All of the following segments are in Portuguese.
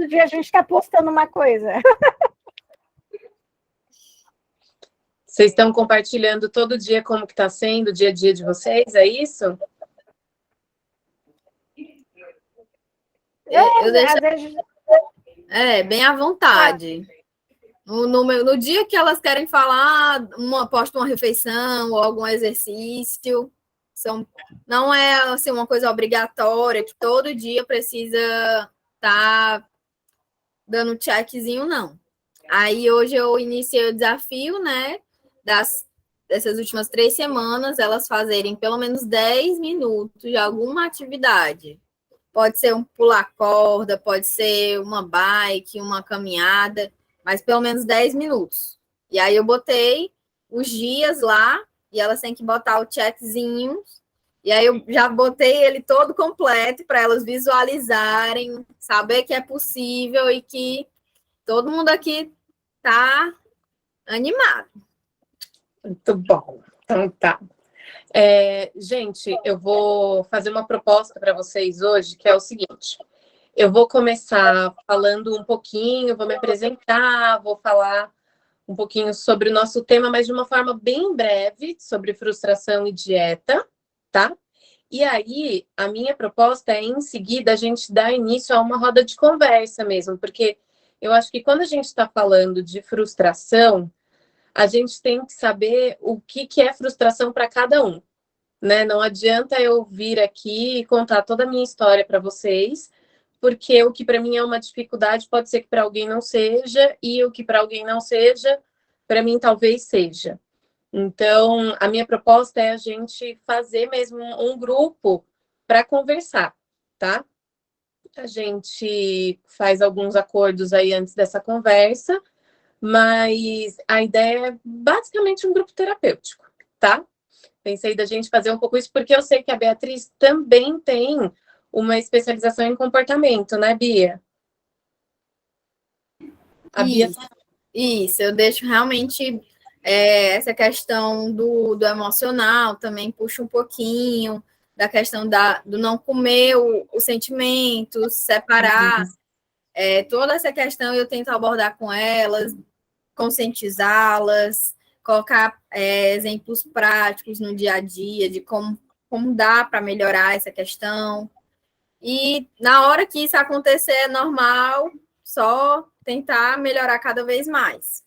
todo dia a gente está postando uma coisa. Vocês estão compartilhando todo dia como que está sendo o dia a dia de vocês, é isso? Eu deixo... bem à vontade. No dia que elas querem falar, posta uma refeição ou algum exercício. Não é assim, uma coisa obrigatória, que todo dia precisa estar dando checkzinho, não. Aí hoje eu iniciei o desafio, né? Dessas últimas 3 semanas, elas fazerem pelo menos 10 minutos de alguma atividade. Pode ser um pular corda, pode ser uma bike, uma caminhada, mas pelo menos 10 minutos. E aí eu botei os dias lá, e elas têm que botar o checkzinho, e aí eu já botei ele todo completo para elas visualizarem, saber que é possível e que todo mundo aqui tá animado. Muito bom. Então tá. Gente, eu vou fazer uma proposta para vocês hoje, que é o seguinte. Eu vou começar falando um pouquinho, vou me apresentar, vou falar um pouquinho sobre o nosso tema, mas de uma forma bem breve, sobre frustração e dieta, tá? E aí, a minha proposta é, em seguida, a gente dar início a uma roda de conversa mesmo, porque eu acho que quando a gente está falando de frustração, a gente tem que saber o que é frustração para cada um, né? Não adianta eu vir aqui e contar toda a minha história para vocês, porque o que para mim é uma dificuldade pode ser que para alguém não seja, e o que para alguém não seja, para mim talvez seja. Então, a minha proposta é a gente fazer mesmo um grupo para conversar, tá? A gente faz alguns acordos aí antes dessa conversa, mas a ideia é basicamente um grupo terapêutico, tá? Pensei da gente fazer um pouco isso, porque eu sei que a Beatriz também tem uma especialização em comportamento, né, Bia? Isso, eu deixo realmente essa questão do emocional, também puxo um pouquinho da questão do não comer o sentimento, separar. Toda essa questão eu tento abordar com elas, conscientizá-las, colocar exemplos práticos no dia a dia de como dá para melhorar essa questão. E na hora que isso acontecer é normal, só tentar melhorar cada vez mais.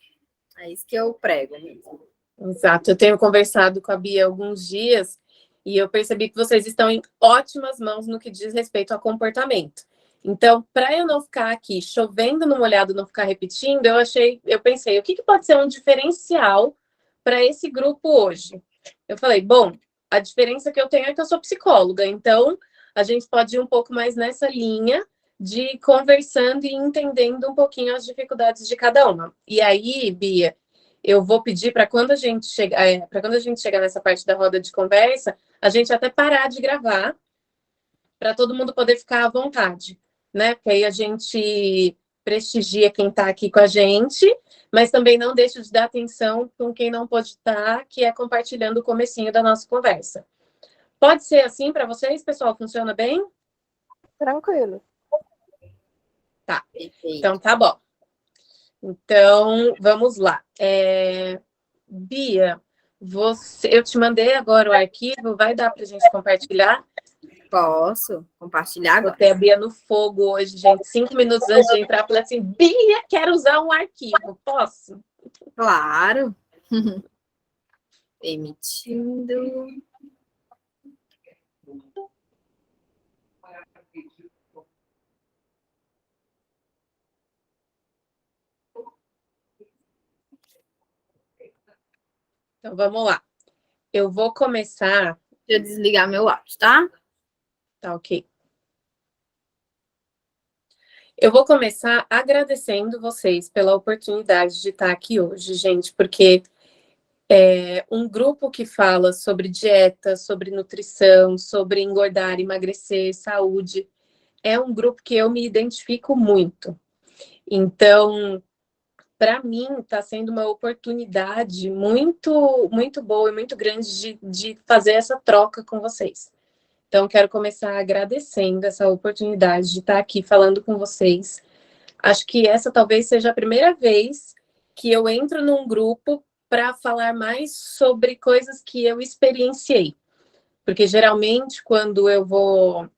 É isso que eu prego mesmo. Exato. Eu tenho conversado com a Bia há alguns dias e eu percebi que vocês estão em ótimas mãos no que diz respeito ao comportamento. Então, para eu não ficar aqui chovendo no molhado, não ficar repetindo, eu pensei, o que pode ser um diferencial para esse grupo hoje? Eu falei, bom, a diferença que eu tenho é que eu sou psicóloga, então a gente pode ir um pouco mais nessa linha de conversando e entendendo um pouquinho as dificuldades de cada uma. E aí, Bia, eu vou pedir para quando a gente chegar nessa parte da roda de conversa, a gente até parar de gravar, para todo mundo poder ficar à vontade, né? Porque aí a gente prestigia quem está aqui com a gente, mas também não deixa de dar atenção com quem não pode estar, que é compartilhando o comecinho da nossa conversa. Pode ser assim para vocês, pessoal? Funciona bem? Tranquilo. Tá. Então tá bom. Então, vamos lá. Bia, eu te mandei agora o arquivo, vai dar para a gente compartilhar? Posso compartilhar agora? Botei a Bia no fogo hoje, gente. 5 minutos antes de entrar, falei assim, Bia, quero usar um arquivo, posso? Claro. Permitindo. Então, vamos lá. Eu vou começar... Deixa eu desligar meu áudio, tá? Tá, ok. Eu vou começar agradecendo vocês pela oportunidade de estar aqui hoje, gente, porque um grupo que fala sobre dieta, sobre nutrição, sobre engordar, emagrecer, saúde, é um grupo que eu me identifico muito. Então, para mim, está sendo uma oportunidade muito, muito boa e muito grande de fazer essa troca com vocês. Então, quero começar agradecendo essa oportunidade de estar aqui falando com vocês, Acho que essa talvez seja a primeira vez que eu entro num grupo para falar mais sobre coisas que eu experienciei. Porque geralmente, quando eu vou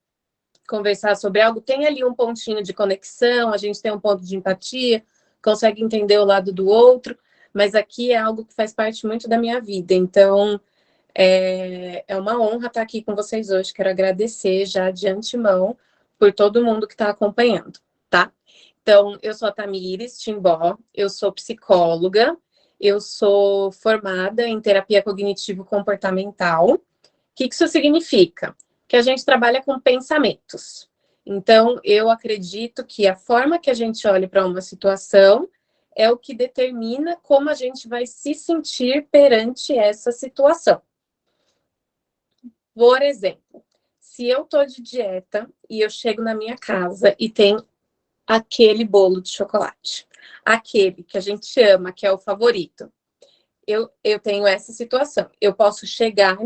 conversar sobre algo, tem ali um pontinho de conexão, a gente tem um ponto de empatia, consegue entender o lado do outro, mas aqui é algo que faz parte muito da minha vida. Então, é uma honra estar aqui com vocês hoje. Quero agradecer já de antemão por todo mundo que está acompanhando, tá? Então, eu sou a Tamires Timbó, eu sou psicóloga, eu sou formada em terapia cognitivo-comportamental. O que isso significa? Que a gente trabalha com pensamentos. Então, eu acredito que a forma que a gente olha para uma situação é o que determina como a gente vai se sentir perante essa situação. Por exemplo, se eu estou de dieta e eu chego na minha casa e tem aquele bolo de chocolate, aquele que a gente ama, que é o favorito, eu tenho essa situação. Eu posso chegar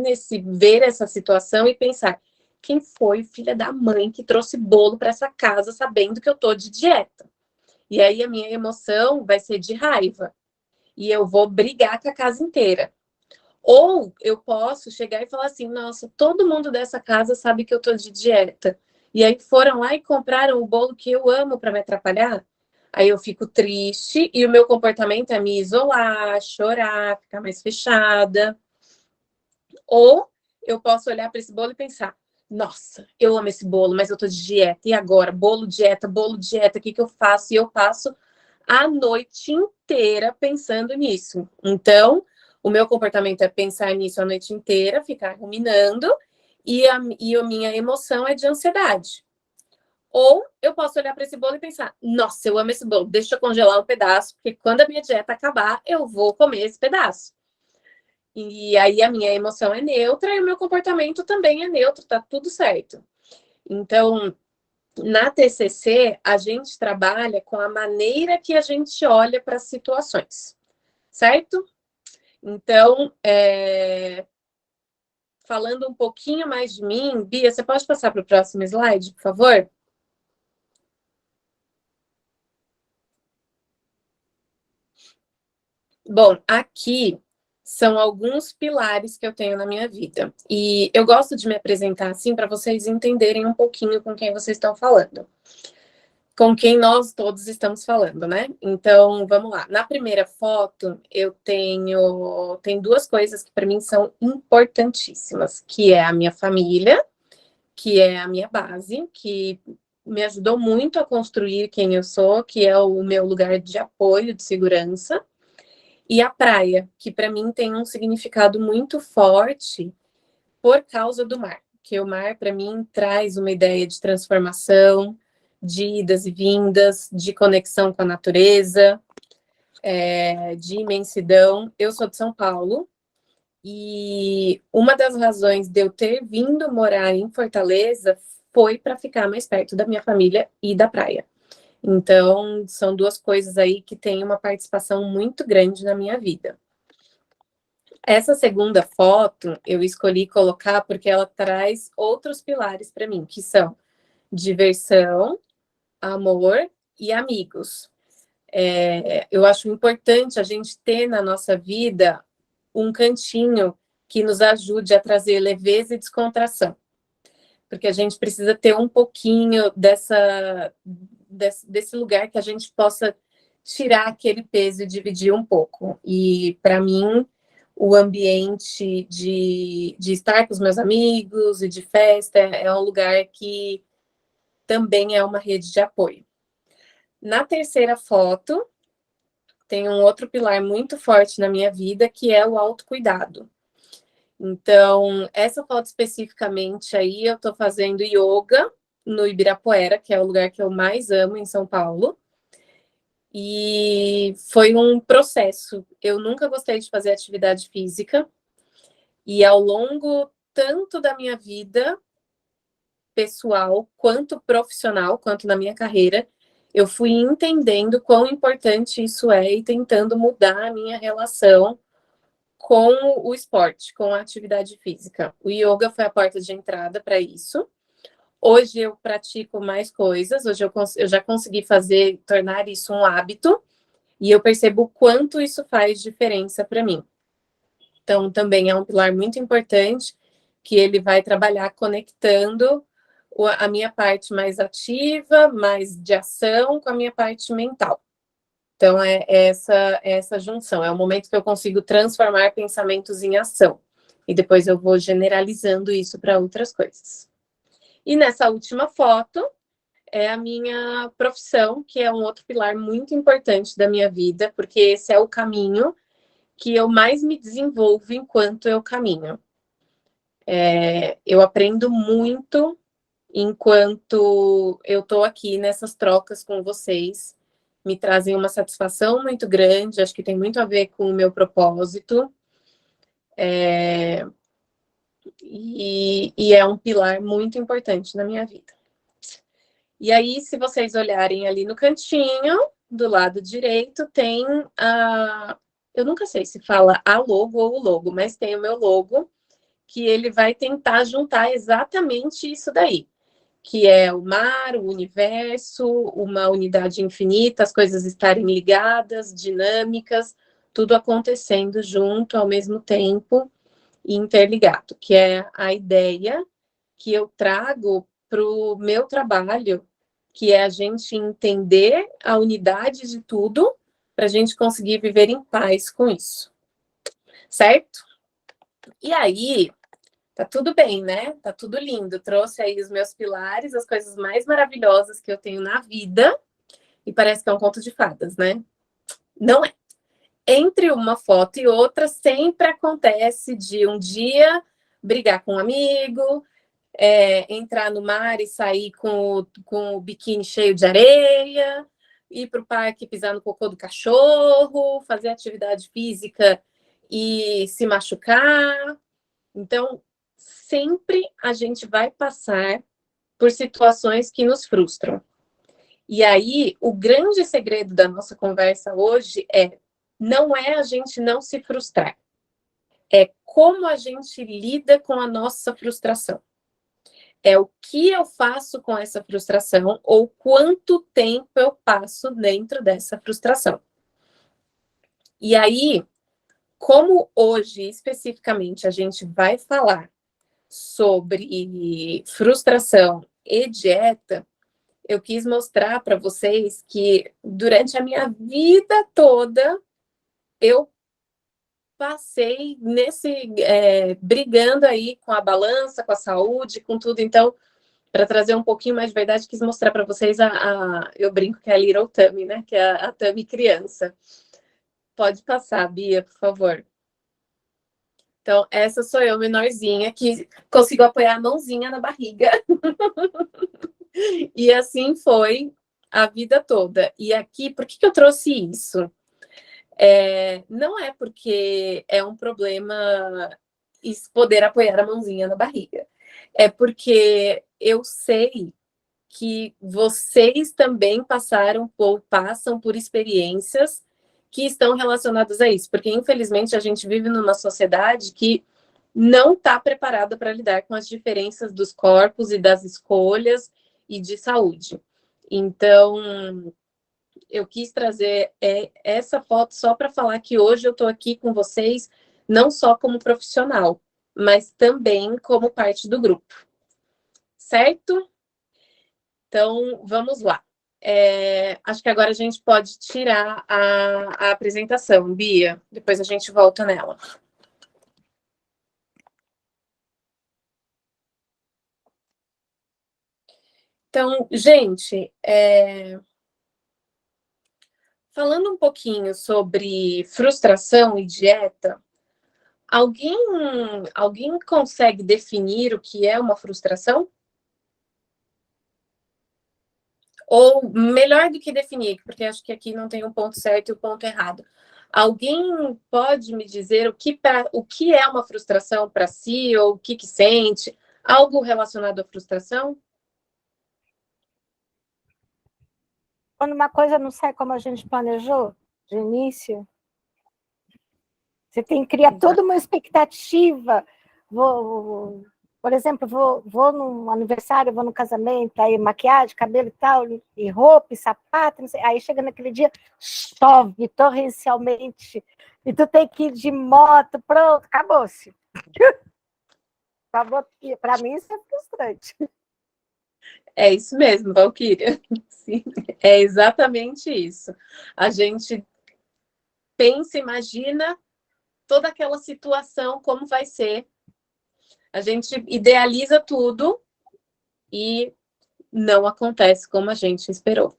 ver essa situação e pensar, quem foi filha da mãe que trouxe bolo para essa casa sabendo que eu tô de dieta? E aí a minha emoção vai ser de raiva. E eu vou brigar com a casa inteira. Ou eu posso chegar e falar assim, nossa, todo mundo dessa casa sabe que eu tô de dieta. E aí foram lá e compraram o bolo que eu amo para me atrapalhar. Aí eu fico triste e o meu comportamento é me isolar, chorar, ficar mais fechada. Ou eu posso olhar para esse bolo e pensar, nossa, eu amo esse bolo, mas eu tô de dieta. E agora? Bolo, dieta, o que eu faço? E eu passo a noite inteira pensando nisso. Então, o meu comportamento é pensar nisso a noite inteira, ficar ruminando, e a minha emoção é de ansiedade. Ou eu posso olhar para esse bolo e pensar, nossa, eu amo esse bolo, deixa eu congelar um pedaço, porque quando a minha dieta acabar, eu vou comer esse pedaço. E aí a minha emoção é neutra e o meu comportamento também é neutro, tá tudo certo. Então, na TCC, a gente trabalha com a maneira que a gente olha para as situações, certo? Então, falando um pouquinho mais de mim, Bia, você pode passar para o próximo slide, por favor? Bom, aqui são alguns pilares que eu tenho na minha vida. E eu gosto de me apresentar assim para vocês entenderem um pouquinho com quem vocês estão falando. Com quem nós todos estamos falando, né? Então, vamos lá. Na primeira foto, eu tenho duas coisas que para mim são importantíssimas, que é a minha família, que é a minha base, que me ajudou muito a construir quem eu sou, que é o meu lugar de apoio, de segurança, e a praia, que para mim tem um significado muito forte por causa do mar, que o mar para mim traz uma ideia de transformação, de idas e vindas, de conexão com a natureza, de imensidão. Eu sou de São Paulo e uma das razões de eu ter vindo morar em Fortaleza foi para ficar mais perto da minha família e da praia. Então, são duas coisas aí que têm uma participação muito grande na minha vida. Essa segunda foto eu escolhi colocar porque ela traz outros pilares para mim, que são diversão, amor e amigos. Eu acho importante a gente ter na nossa vida um cantinho que nos ajude a trazer leveza e descontração. Porque a gente precisa ter um pouquinho desse lugar que a gente possa tirar aquele peso e dividir um pouco. E, para mim, o ambiente de estar com os meus amigos e de festa é um lugar que também é uma rede de apoio. Na terceira foto, tem um outro pilar muito forte na minha vida, que é o autocuidado. Então, essa foto especificamente aí, eu estou fazendo yoga no Ibirapuera, que é o lugar que eu mais amo em São Paulo. E foi um processo. Eu nunca gostei de fazer atividade física. E ao longo tanto da minha vida pessoal, quanto profissional, quanto na minha carreira, eu fui entendendo quão importante isso é e tentando mudar a minha relação com o esporte, com a atividade física. O yoga foi a porta de entrada para isso. Hoje eu pratico mais coisas, hoje eu já consegui tornar isso um hábito, e eu percebo o quanto isso faz diferença para mim. Então, também é um pilar muito importante, que ele vai trabalhar conectando a minha parte mais ativa, mais de ação, com a minha parte mental. Então, é essa junção, é o momento que eu consigo transformar pensamentos em ação. E depois eu vou generalizando isso para outras coisas. E nessa última foto, é a minha profissão, que é um outro pilar muito importante da minha vida, porque esse é o caminho que eu mais me desenvolvo enquanto eu caminho. Eu aprendo muito enquanto eu estou aqui nessas trocas com vocês. Me trazem uma satisfação muito grande, acho que tem muito a ver com o meu propósito. E é um pilar muito importante na minha vida. E aí, se vocês olharem ali no cantinho, do lado direito, tem a... Eu nunca sei se fala a logo ou o logo, mas tem o meu logo, que ele vai tentar juntar exatamente isso daí, que é o mar, o universo, uma unidade infinita, as coisas estarem ligadas, dinâmicas, tudo acontecendo junto ao mesmo tempo e interligado, que é a ideia que eu trago para o meu trabalho, que é a gente entender a unidade de tudo para a gente conseguir viver em paz com isso. Certo? E aí, tá tudo bem, né? Tá tudo lindo. Trouxe aí os meus pilares, as coisas mais maravilhosas que eu tenho na vida, e parece que é um conto de fadas, né? Não é. Entre uma foto e outra, sempre acontece de um dia brigar com um amigo, entrar no mar e sair com o biquíni cheio de areia, ir para o parque pisar no cocô do cachorro, fazer atividade física e se machucar. Então, sempre a gente vai passar por situações que nos frustram. E aí, o grande segredo da nossa conversa hoje não é a gente não se frustrar, é como a gente lida com a nossa frustração. É o que eu faço com essa frustração ou quanto tempo eu passo dentro dessa frustração. E aí, como hoje especificamente a gente vai falar sobre frustração e dieta, eu quis mostrar para vocês que durante a minha vida toda eu passei brigando aí com a balança, com a saúde, com tudo. Então, para trazer um pouquinho mais de verdade, quis mostrar para vocês eu brinco que é a Little Tummy, né? Que é a Tummy criança. Pode passar, Bia, por favor. Então, essa sou eu, menorzinha, que consigo apoiar a mãozinha na barriga. E assim foi a vida toda. E aqui, por que eu trouxe isso? Não é porque é um problema poder apoiar a mãozinha na barriga. É porque eu sei que vocês também passaram ou passam por experiências que estão relacionadas a isso. Porque, infelizmente, a gente vive numa sociedade que não está preparada para lidar com as diferenças dos corpos e das escolhas e de saúde. Então, eu quis trazer essa foto só para falar que hoje eu estou aqui com vocês, não só como profissional, mas também como parte do grupo. Certo? Então, vamos lá. Acho que agora a gente pode tirar a apresentação, Bia. Depois a gente volta nela. Então, gente, falando um pouquinho sobre frustração e dieta, alguém consegue definir o que é uma frustração? Ou melhor do que definir, porque acho que aqui não tem um ponto certo e o ponto errado. Alguém pode me dizer o que é uma frustração para si, ou o que sente? Algo relacionado à frustração? Quando uma coisa não sai como a gente planejou, de início, você tem que criar toda uma expectativa. Por exemplo, vou num aniversário, vou num casamento, aí maquiagem, cabelo e tal, e roupa, e sapato, não sei. Aí chega naquele dia, chove torrencialmente, e tu tem que ir de moto, pronto, acabou-se. Para mim isso é frustrante. É isso mesmo, Valquíria. Sim, é exatamente isso. A gente pensa, imagina toda aquela situação, como vai ser. A gente idealiza tudo e não acontece como a gente esperou.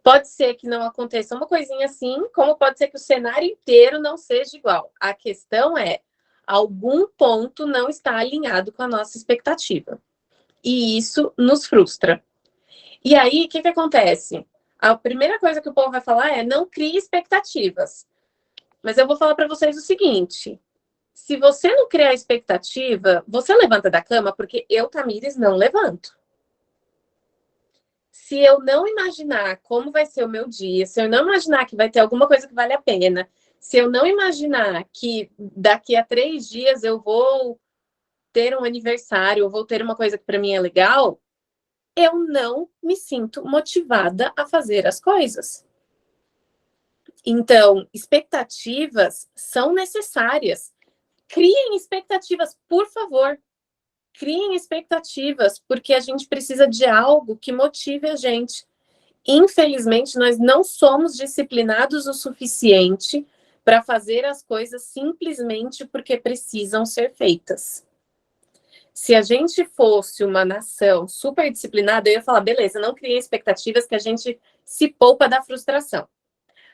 Pode ser que não aconteça uma coisinha assim, como pode ser que o cenário inteiro não seja igual. A questão é, algum ponto não está alinhado com a nossa expectativa. E isso nos frustra. E aí, o que acontece? A primeira coisa que o povo vai falar é: não crie expectativas. Mas eu vou falar para vocês o seguinte: se você não criar expectativa, você levanta da cama, porque eu, Tamires, não levanto. Se eu não imaginar como vai ser o meu dia, se eu não imaginar que vai ter alguma coisa que vale a pena, se eu não imaginar que daqui a 3 dias eu vou ter um aniversário, ou vou ter uma coisa que para mim é legal, eu não me sinto motivada a fazer as coisas. Então, expectativas são necessárias. Criem expectativas, por favor. Criem expectativas, porque a gente precisa de algo que motive a gente. Infelizmente, nós não somos disciplinados o suficiente para fazer as coisas simplesmente porque precisam ser feitas. Se a gente fosse uma nação super disciplinada, eu ia falar, beleza, não criem expectativas que a gente se poupa da frustração.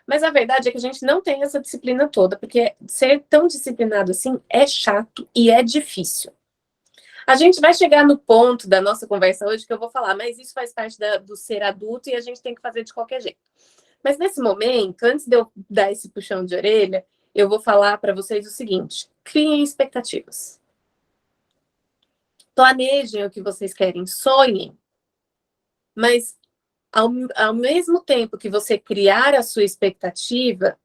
Mas a verdade é que a gente não tem essa disciplina toda, porque ser tão disciplinado assim é chato e é difícil. A gente vai chegar no ponto da nossa conversa hoje que eu vou falar, mas isso faz parte do ser adulto e a gente tem que fazer de qualquer jeito. Mas nesse momento, antes de eu dar esse puxão de orelha, eu vou falar para vocês o seguinte: criem expectativas. Planejem o que vocês querem, sonhem. Mas ao mesmo tempo que você criar a sua expectativa,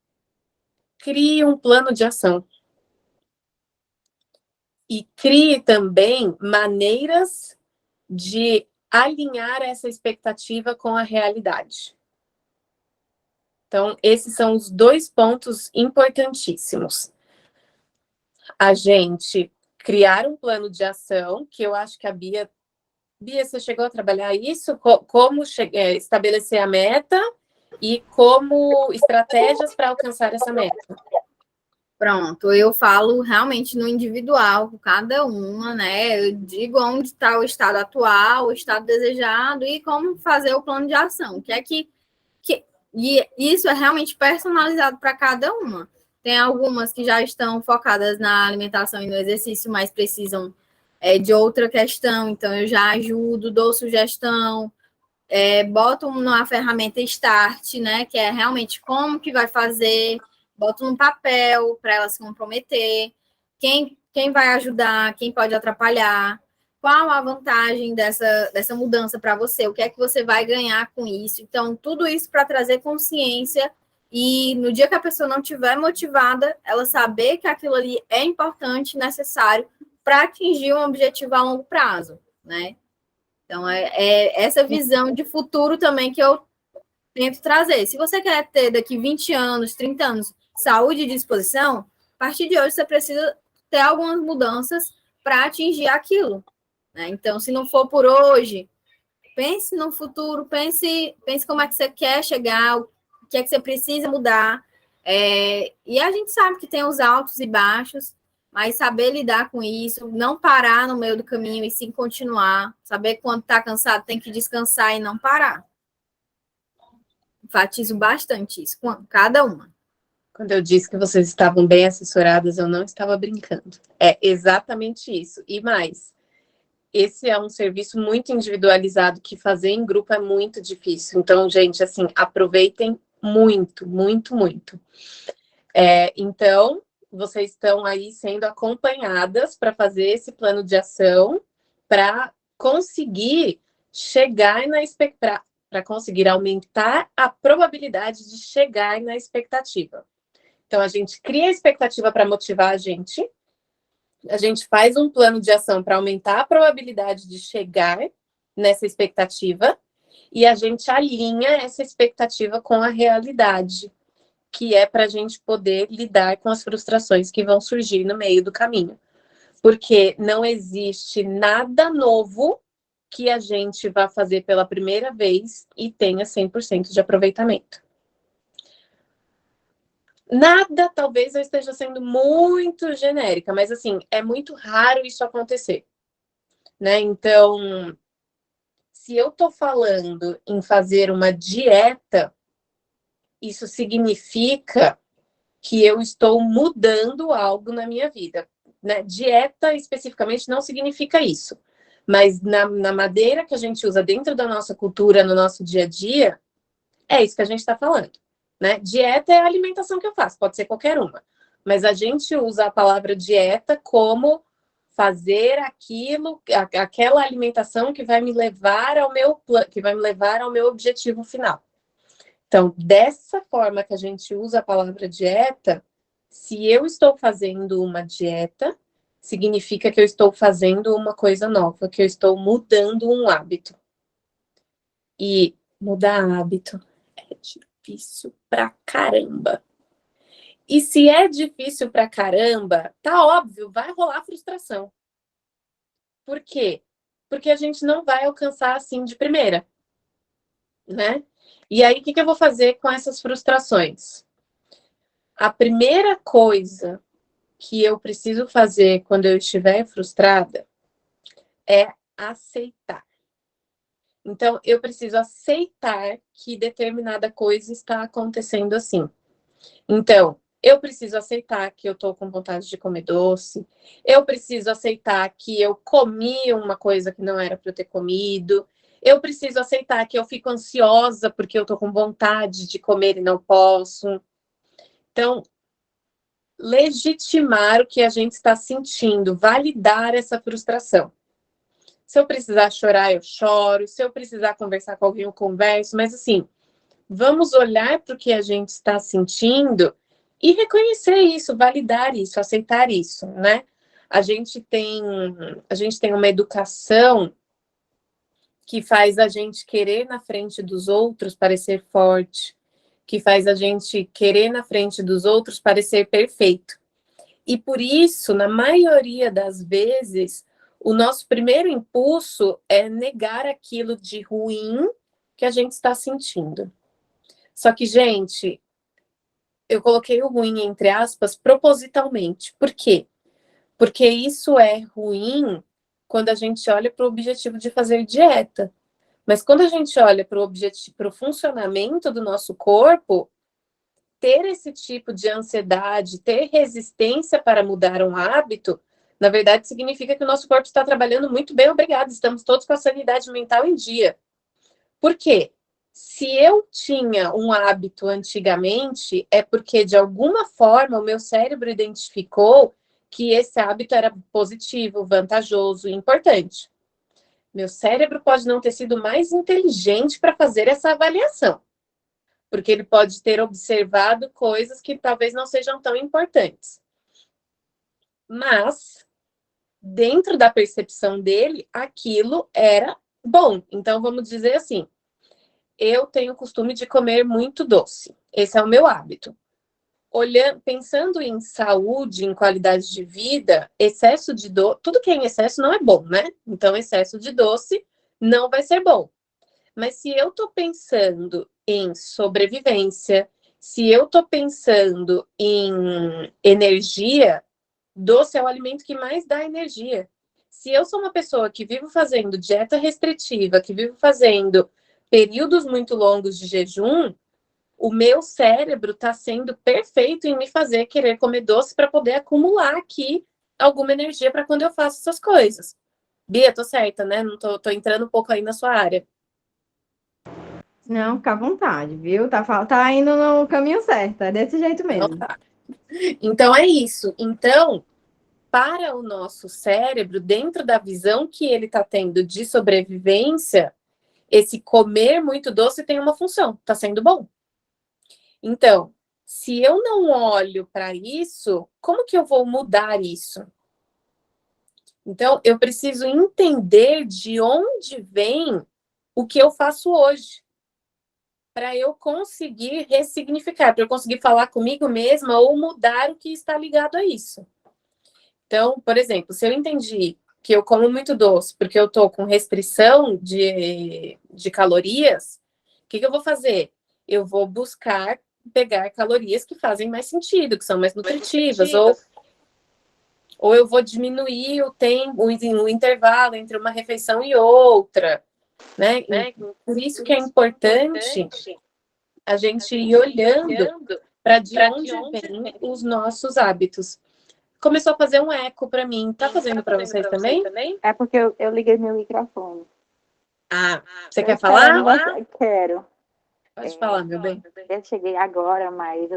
crie um plano de ação. E crie também maneiras de alinhar essa expectativa com a realidade. Então, esses são os 2 pontos importantíssimos. A gente criar um plano de ação, que eu acho que a Bia, você chegou a trabalhar isso? Como estabelecer a meta e como estratégias para alcançar essa meta. Pronto, eu falo realmente no individual, com cada uma, né? Eu digo onde está o estado atual, o estado desejado e como fazer o plano de ação. E isso é realmente personalizado para cada uma. Tem algumas que já estão focadas na alimentação e no exercício, mas precisam de outra questão, então eu já ajudo, dou sugestão, boto numa ferramenta Start, né? Que é realmente como que vai fazer, boto num papel para ela se comprometer, quem vai ajudar, quem pode atrapalhar, qual a vantagem dessa mudança para você, o que é que você vai ganhar com isso. Então, tudo isso para trazer consciência e no dia que a pessoa não estiver motivada, ela saber que aquilo ali é importante, necessário para atingir um objetivo a longo prazo, né? Então, é essa visão de futuro também que eu tento trazer. Se você quer ter daqui 20 anos, 30 anos, saúde e disposição, a partir de hoje você precisa ter algumas mudanças para atingir aquilo, né? Então, se não for por hoje, pense no futuro, pense como é que você quer chegar, o que é que você precisa mudar. E a gente sabe que tem os altos e baixos, mas saber lidar com isso, não parar no meio do caminho e sim continuar, saber que quando está cansado tem que descansar e não parar. Enfatizo bastante isso com cada uma. Quando eu disse que vocês estavam bem assessoradas, eu não estava brincando. É exatamente isso. E mais, esse é um serviço muito individualizado que fazer em grupo é muito difícil. Então, gente, assim, aproveitem muito, muito, muito. Então, vocês estão aí sendo acompanhadas para fazer esse plano de ação, para conseguir chegar na expectativa, para conseguir aumentar a probabilidade de chegar na expectativa. Então, a gente cria a expectativa para motivar a gente, a gente faz um plano de ação para aumentar a probabilidade de chegar nessa expectativa e a gente alinha essa expectativa com a realidade, que é para a gente poder lidar com as frustrações que vão surgir no meio do caminho. Porque não existe nada novo que a gente vá fazer pela primeira vez e tenha 100% de aproveitamento. Nada, talvez eu esteja sendo muito genérica, mas assim, é muito raro isso acontecer, né? Então, se eu tô falando em fazer uma dieta, isso significa que eu estou mudando algo na minha vida, né? Dieta especificamente não significa isso, mas na maneira que a gente usa dentro da nossa cultura, no nosso dia a dia, é isso que a gente está falando, né? Dieta é a alimentação que eu faço, pode ser qualquer uma, mas a gente usa a palavra dieta como fazer aquilo, aquela alimentação que vai me levar ao meu plano, que vai me levar ao meu objetivo final. Então, dessa forma que a gente usa a palavra dieta, se eu estou fazendo uma dieta, significa que eu estou fazendo uma coisa nova, que eu estou mudando um hábito. E mudar hábito é difícil pra caramba. E se é difícil pra caramba, tá óbvio, vai rolar frustração. Por quê? Porque a gente não vai alcançar assim de primeira, né? E aí, o que eu vou fazer com essas frustrações? A primeira coisa que eu preciso fazer quando eu estiver frustrada é aceitar. Então, eu preciso aceitar que determinada coisa está acontecendo assim. Então, eu preciso aceitar que eu estou com vontade de comer doce. Eu preciso aceitar que eu comi uma coisa que não era para eu ter comido. Eu preciso aceitar que eu fico ansiosa porque eu estou com vontade de comer e não posso. Então, legitimar o que a gente está sentindo, validar essa frustração. Se eu precisar chorar, eu choro. Se eu precisar conversar com alguém, eu converso. Mas, assim, vamos olhar para o que a gente está sentindo e reconhecer isso, validar isso, aceitar isso, né? A gente tem uma educação que faz a gente querer na frente dos outros parecer forte, que faz a gente querer na frente dos outros parecer perfeito. E por isso, na maioria das vezes, o nosso primeiro impulso é negar aquilo de ruim que a gente está sentindo. Só que, gente, eu coloquei o ruim entre aspas propositalmente. Por quê? Porque isso é ruim quando a gente olha para o objetivo de fazer dieta. Mas quando a gente olha para o funcionamento do nosso corpo, ter esse tipo de ansiedade, ter resistência para mudar um hábito, na verdade significa que o nosso corpo está trabalhando muito bem, obrigado. Estamos todos com a sanidade mental em dia. Por quê? Se eu tinha um hábito antigamente, é porque de alguma forma o meu cérebro identificou que esse hábito era positivo, vantajoso e importante. Meu cérebro pode não ter sido mais inteligente para fazer essa avaliação, porque ele pode ter observado coisas que talvez não sejam tão importantes. Mas, dentro da percepção dele, aquilo era bom. Então, vamos dizer assim, eu tenho o costume de comer muito doce. Esse é o meu hábito. Pensando em saúde, em qualidade de vida, excesso de doce, tudo que é em excesso não é bom, né? Então, excesso de doce não vai ser bom. Mas se eu estou pensando em sobrevivência, se eu estou pensando em energia, doce é o alimento que mais dá energia. Se eu sou uma pessoa que vivo fazendo dieta restritiva, que vivo fazendo períodos muito longos de jejum, o meu cérebro está sendo perfeito em me fazer querer comer doce para poder acumular aqui alguma energia para quando eu faço essas coisas. Bia, tô certa, né? Não tô entrando um pouco aí na sua área. Não, fica à vontade, viu? Tá indo no caminho certo, é desse jeito mesmo. Então é isso. Então, para o nosso cérebro, dentro da visão que ele está tendo de sobrevivência, esse comer muito doce tem uma função, está sendo bom. Então, se eu não olho para isso, como que eu vou mudar isso? Então, eu preciso entender de onde vem o que eu faço hoje, para eu conseguir ressignificar, para eu conseguir falar comigo mesma ou mudar o que está ligado a isso. Então, por exemplo, se eu entendi que eu como muito doce porque eu estou com restrição de calorias, o que eu vou fazer? Eu vou buscar pegar calorias que fazem mais sentido, que são mais nutritivas, ou eu vou diminuir o tempo, o intervalo entre uma refeição e outra, né? Por isso que é importante a gente ir olhando para de onde vêm os nossos hábitos. Começou a fazer um eco para mim. Tá fazendo para vocês também? É porque eu liguei meu microfone. Ah, você Tô quer esperando falar? você. Quero. Pode falar, meu bem. Eu cheguei agora, mas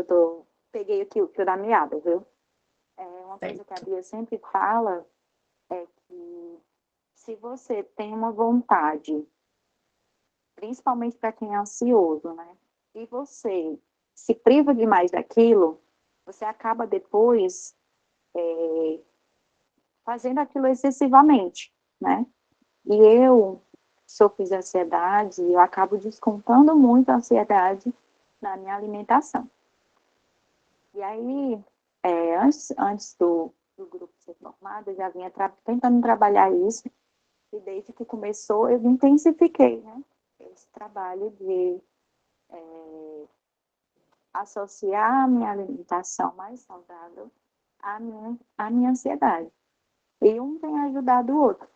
peguei o fio da meada, viu? Uma coisa que a Bia sempre fala é que se você tem uma vontade, principalmente para quem é ansioso, né? E você se priva demais daquilo, você acaba depois fazendo aquilo excessivamente, né? E eu sofro de ansiedade e eu acabo descontando muito a ansiedade na minha alimentação. E aí, antes do grupo ser formado, eu já vinha tentando trabalhar isso, e desde que começou, eu intensifiquei, né? Esse trabalho de associar a minha alimentação mais saudável à minha ansiedade. E um tem ajudado o outro.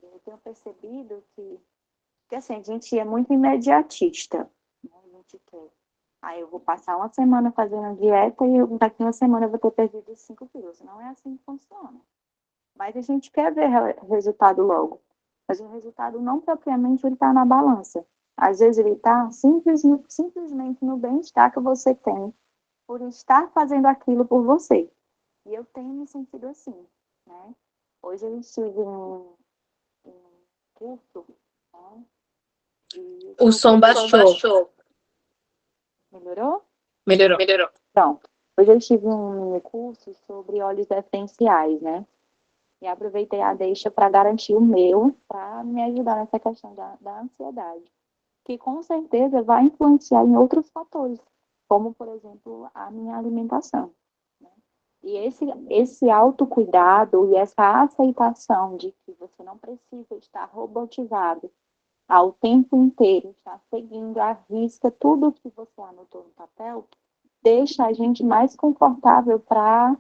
Eu tenho percebido que assim, a gente é muito imediatista, né? A gente quer. Aí eu vou passar uma semana fazendo dieta e daqui uma semana eu vou ter perdido 5 quilos. Não é assim que funciona. Mas a gente quer ver resultado logo. Mas o resultado não propriamente ele está na balança. Às vezes ele está simplesmente no bem-estar que você tem por estar fazendo aquilo por você. E eu tenho me sentido assim, né? Hoje eu estive em curso, né? O som baixou. Melhorou? Melhorou. Então, hoje eu tive um mini curso sobre óleos essenciais, né? E aproveitei a deixa para garantir o meu, para me ajudar nessa questão da ansiedade. Que com certeza vai influenciar em outros fatores, como, por exemplo, a minha alimentação. Né? E esse autocuidado e essa aceitação de que você não precisa estar robotizado ao tempo inteiro, estar seguindo à risca tudo o que você anotou no papel, deixa a gente mais confortável para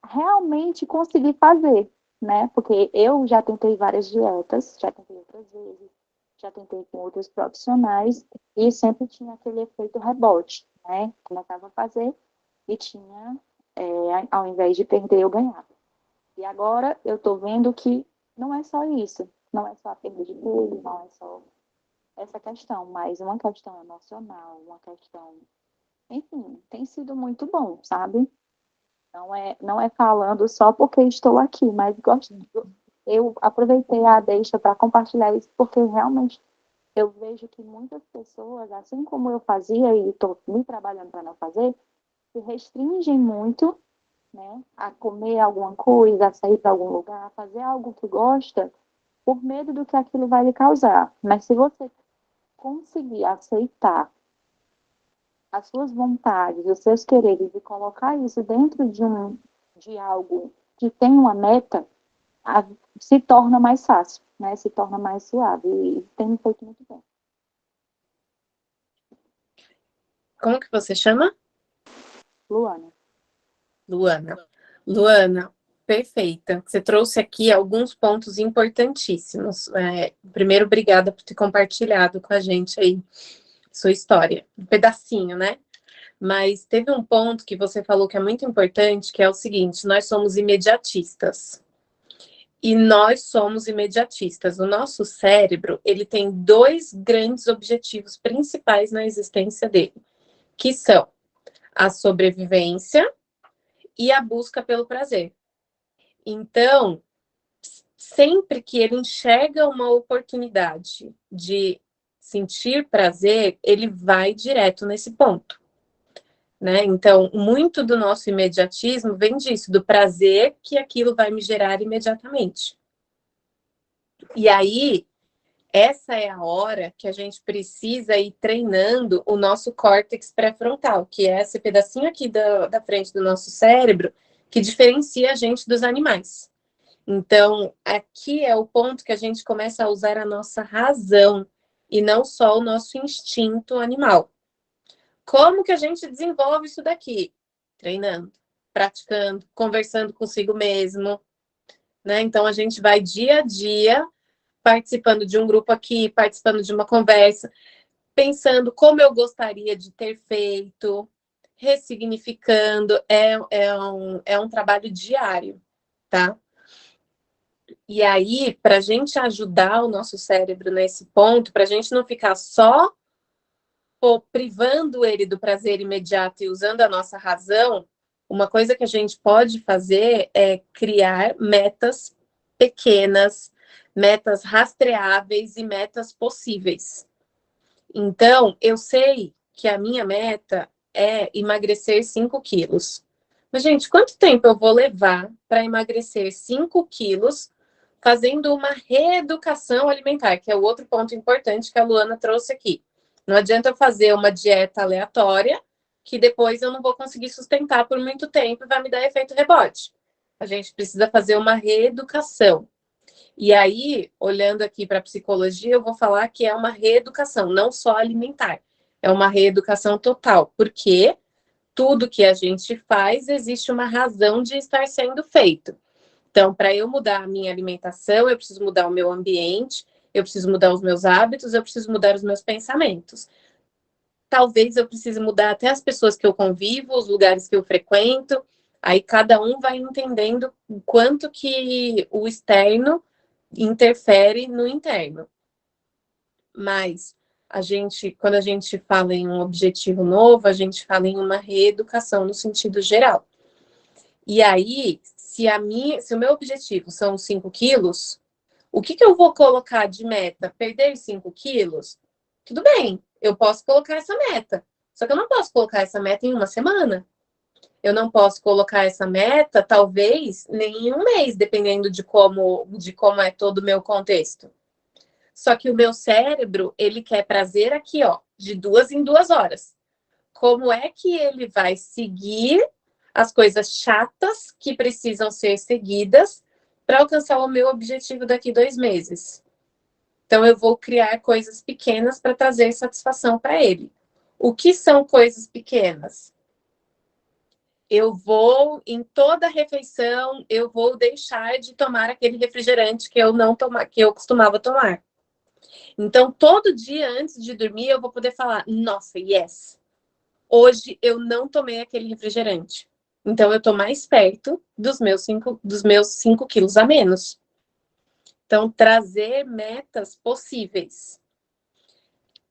realmente conseguir fazer, né? Porque eu já tentei várias dietas, já tentei outras vezes, já tentei com outros profissionais e sempre tinha aquele efeito rebote, né? Começava a fazer e tinha, ao invés de perder, eu ganhava. E agora eu tô vendo que não é só isso, não é só a perda de peso, não é só essa questão, mas uma questão emocional, uma questão, enfim, tem sido muito bom, sabe? Não é falando só porque estou aqui, mas eu aproveitei a deixa para compartilhar isso, porque realmente eu vejo que muitas pessoas, assim como eu fazia e estou me trabalhando para não fazer, se restringem muito, né, a comer alguma coisa, a sair para algum lugar, a fazer algo que gosta, por medo do que aquilo vai lhe causar. Mas se você conseguir aceitar as suas vontades, os seus quereres e colocar isso dentro de algo que tem uma meta, se torna mais fácil, né? Se torna mais suave e tem me feito muito bem. Como que você chama? Luana. Luana, perfeita. Você trouxe aqui alguns pontos importantíssimos. Primeiro, obrigada por ter compartilhado com a gente aí sua história. Um pedacinho, né? Mas teve um ponto que você falou que é muito importante, que é o seguinte: nós somos imediatistas. E nós somos imediatistas. O nosso cérebro, ele tem dois grandes objetivos principais na existência dele, que são a sobrevivência e a busca pelo prazer. Então, sempre que ele enxerga uma oportunidade de sentir prazer, ele vai direto nesse ponto. né? Então, muito do nosso imediatismo vem disso, do prazer que aquilo vai me gerar imediatamente. E aí, essa é a hora que a gente precisa ir treinando o nosso córtex pré-frontal, que é esse pedacinho aqui da frente do nosso cérebro que diferencia a gente dos animais. Então, aqui é o ponto que a gente começa a usar a nossa razão e não só o nosso instinto animal. Como que a gente desenvolve isso daqui? Treinando, praticando, conversando consigo mesmo, né? Então, a gente vai dia a dia participando de um grupo aqui, participando de uma conversa, pensando como eu gostaria de ter feito, ressignificando. É um trabalho diário, tá? E aí, para a gente ajudar o nosso cérebro nesse ponto, para a gente não ficar só privando ele do prazer imediato e usando a nossa razão, uma coisa que a gente pode fazer é criar metas pequenas, metas rastreáveis e metas possíveis. Então, eu sei que a minha meta é emagrecer 5 quilos. Mas, gente, quanto tempo eu vou levar para emagrecer 5 quilos fazendo uma reeducação alimentar, que é o outro ponto importante que a Luana trouxe aqui. Não adianta eu fazer uma dieta aleatória que depois eu não vou conseguir sustentar por muito tempo e vai me dar efeito rebote. A gente precisa fazer uma reeducação. E aí, olhando aqui para a psicologia, eu vou falar que é uma reeducação, não só alimentar. É uma reeducação total, porque tudo que a gente faz, existe uma razão de estar sendo feito. Então, para eu mudar a minha alimentação, eu preciso mudar o meu ambiente, eu preciso mudar os meus hábitos, eu preciso mudar os meus pensamentos. Talvez eu precise mudar até as pessoas que eu convivo, os lugares que eu frequento. Aí cada um vai entendendo o quanto que o externo interfere no interno. Mas quando a gente fala em um objetivo novo, a gente fala em uma reeducação no sentido geral. E aí, se o meu objetivo são 5 quilos, o que eu vou colocar de meta? Perder 5 quilos? Tudo bem, eu posso colocar essa meta. Só que eu não posso colocar essa meta em uma semana. Eu não posso colocar essa meta, talvez, nem em um mês, dependendo de como é todo o meu contexto. Só que o meu cérebro, ele quer prazer aqui, ó, de 2 em 2 horas. Como é que ele vai seguir as coisas chatas que precisam ser seguidas para alcançar o meu objetivo daqui 2 meses? Então, eu vou criar coisas pequenas para trazer satisfação para ele. O que são coisas pequenas? Eu vou, em toda refeição, eu vou deixar de tomar aquele refrigerante que eu costumava tomar. Então, todo dia antes de dormir, eu vou poder falar: nossa, yes, hoje eu não tomei aquele refrigerante. Então, eu estou mais perto dos meus 5 quilos a menos. Então, trazer metas possíveis.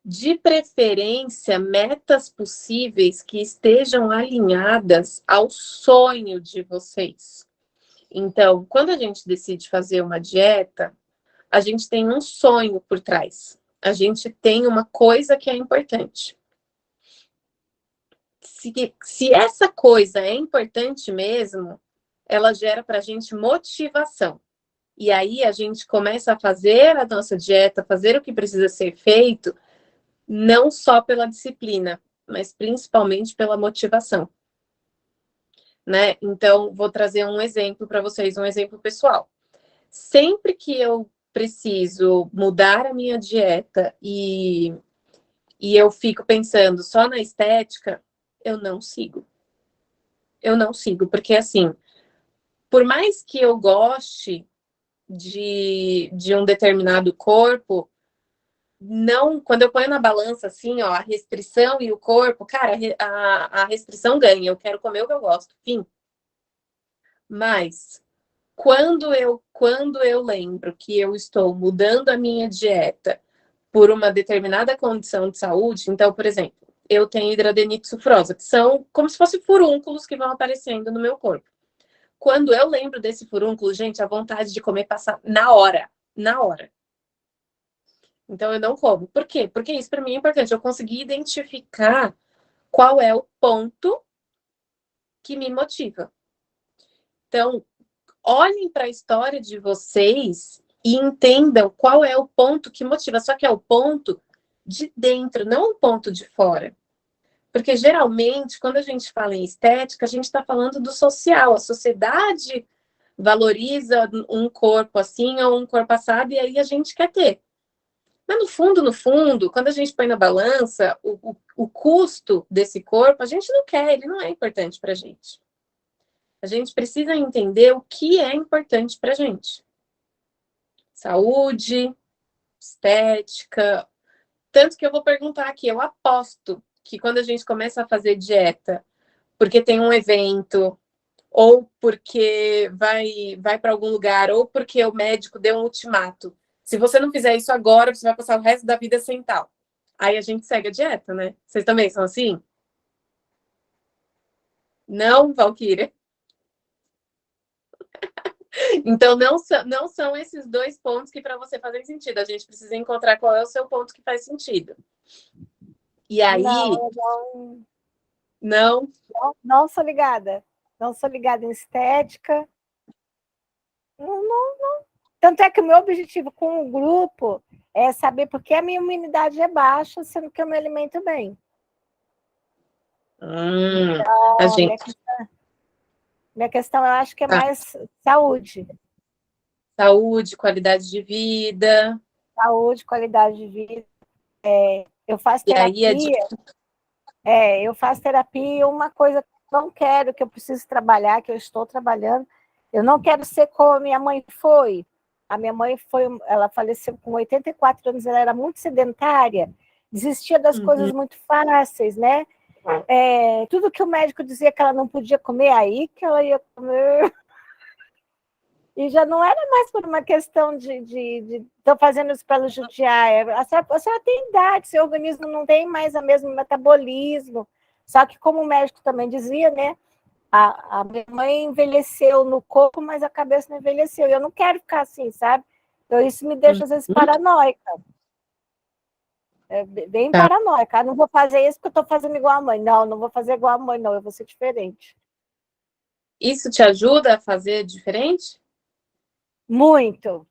De preferência, metas possíveis que estejam alinhadas ao sonho de vocês. Então, quando a gente decide fazer uma dieta, a gente tem um sonho por trás. A gente tem uma coisa que é importante. Se essa coisa é importante mesmo, ela gera para a gente motivação. E aí a gente começa a fazer a nossa dieta, fazer o que precisa ser feito, não só pela disciplina, mas principalmente pela motivação. Né? Então, vou trazer um exemplo para vocês, um exemplo pessoal. Sempre que eu preciso mudar a minha dieta e eu fico pensando só na estética, eu não sigo. Eu não sigo, porque assim, por mais que eu goste de um determinado corpo, não, quando eu ponho na balança assim, ó, a restrição e o corpo, cara, a restrição ganha, eu quero comer o que eu gosto, fim. Mas quando eu lembro que eu estou mudando a minha dieta por uma determinada condição de saúde, então, por exemplo, eu tenho hidradenite sufrosa, que são como se fossem furúnculos que vão aparecendo no meu corpo. Quando eu lembro desse furúnculo, gente, a vontade de comer passa na hora. Então, eu não como. Por quê? Porque isso para mim é importante. Eu consegui identificar qual é o ponto que me motiva. Então, olhem para a história de vocês e entendam qual é o ponto que motiva. Só que é o ponto de dentro, não o ponto de fora. Porque, geralmente, quando a gente fala em estética, a gente está falando do social. A sociedade valoriza um corpo assim ou um corpo assado, e aí a gente quer ter. Mas, no fundo, quando a gente põe na balança, o custo desse corpo, a gente não quer, ele não é importante para a gente. A gente precisa entender o que é importante para a gente. Saúde, estética. Tanto que eu vou perguntar aqui, eu aposto que quando a gente começa a fazer dieta, porque tem um evento, ou porque vai para algum lugar, ou porque o médico deu um ultimato. Se você não fizer isso agora, você vai passar o resto da vida sem tal. Aí a gente segue a dieta, né? Vocês também são assim? Não, Valquíria? Então, não são esses dois pontos que para você fazem sentido. A gente precisa encontrar qual é o seu ponto que faz sentido. E aí... Não sou ligada. Não sou ligada em estética. Não. Tanto é que o meu objetivo com o grupo é saber por que a minha imunidade é baixa, sendo que eu me alimento bem. Então, a gente... minha questão, eu acho que é mais saúde. Saúde, qualidade de vida. Saúde, qualidade de vida. Eu faço terapia. Eu faço terapia e uma coisa que eu não quero, que eu preciso trabalhar, que eu estou trabalhando, eu não quero ser como a minha mãe foi. A minha mãe ela faleceu com 84 anos, ela era muito sedentária, desistia das coisas muito fáceis, né? Tudo que o médico dizia que ela não podia comer, aí que ela ia comer. E já não era mais por uma questão de estou fazendo isso para judiar. A senhora tem idade, seu organismo não tem mais o mesmo metabolismo. Só que, como o médico também dizia, né? A minha mãe envelheceu no corpo, mas a cabeça não envelheceu. E eu não quero ficar assim, sabe? Então, isso me deixa, às vezes, paranoica. Bem paranoica. Não vou fazer isso porque eu estou fazendo igual a mãe. Não vou fazer igual a mãe, não. Eu vou ser diferente. Isso te ajuda a fazer diferente? Muito.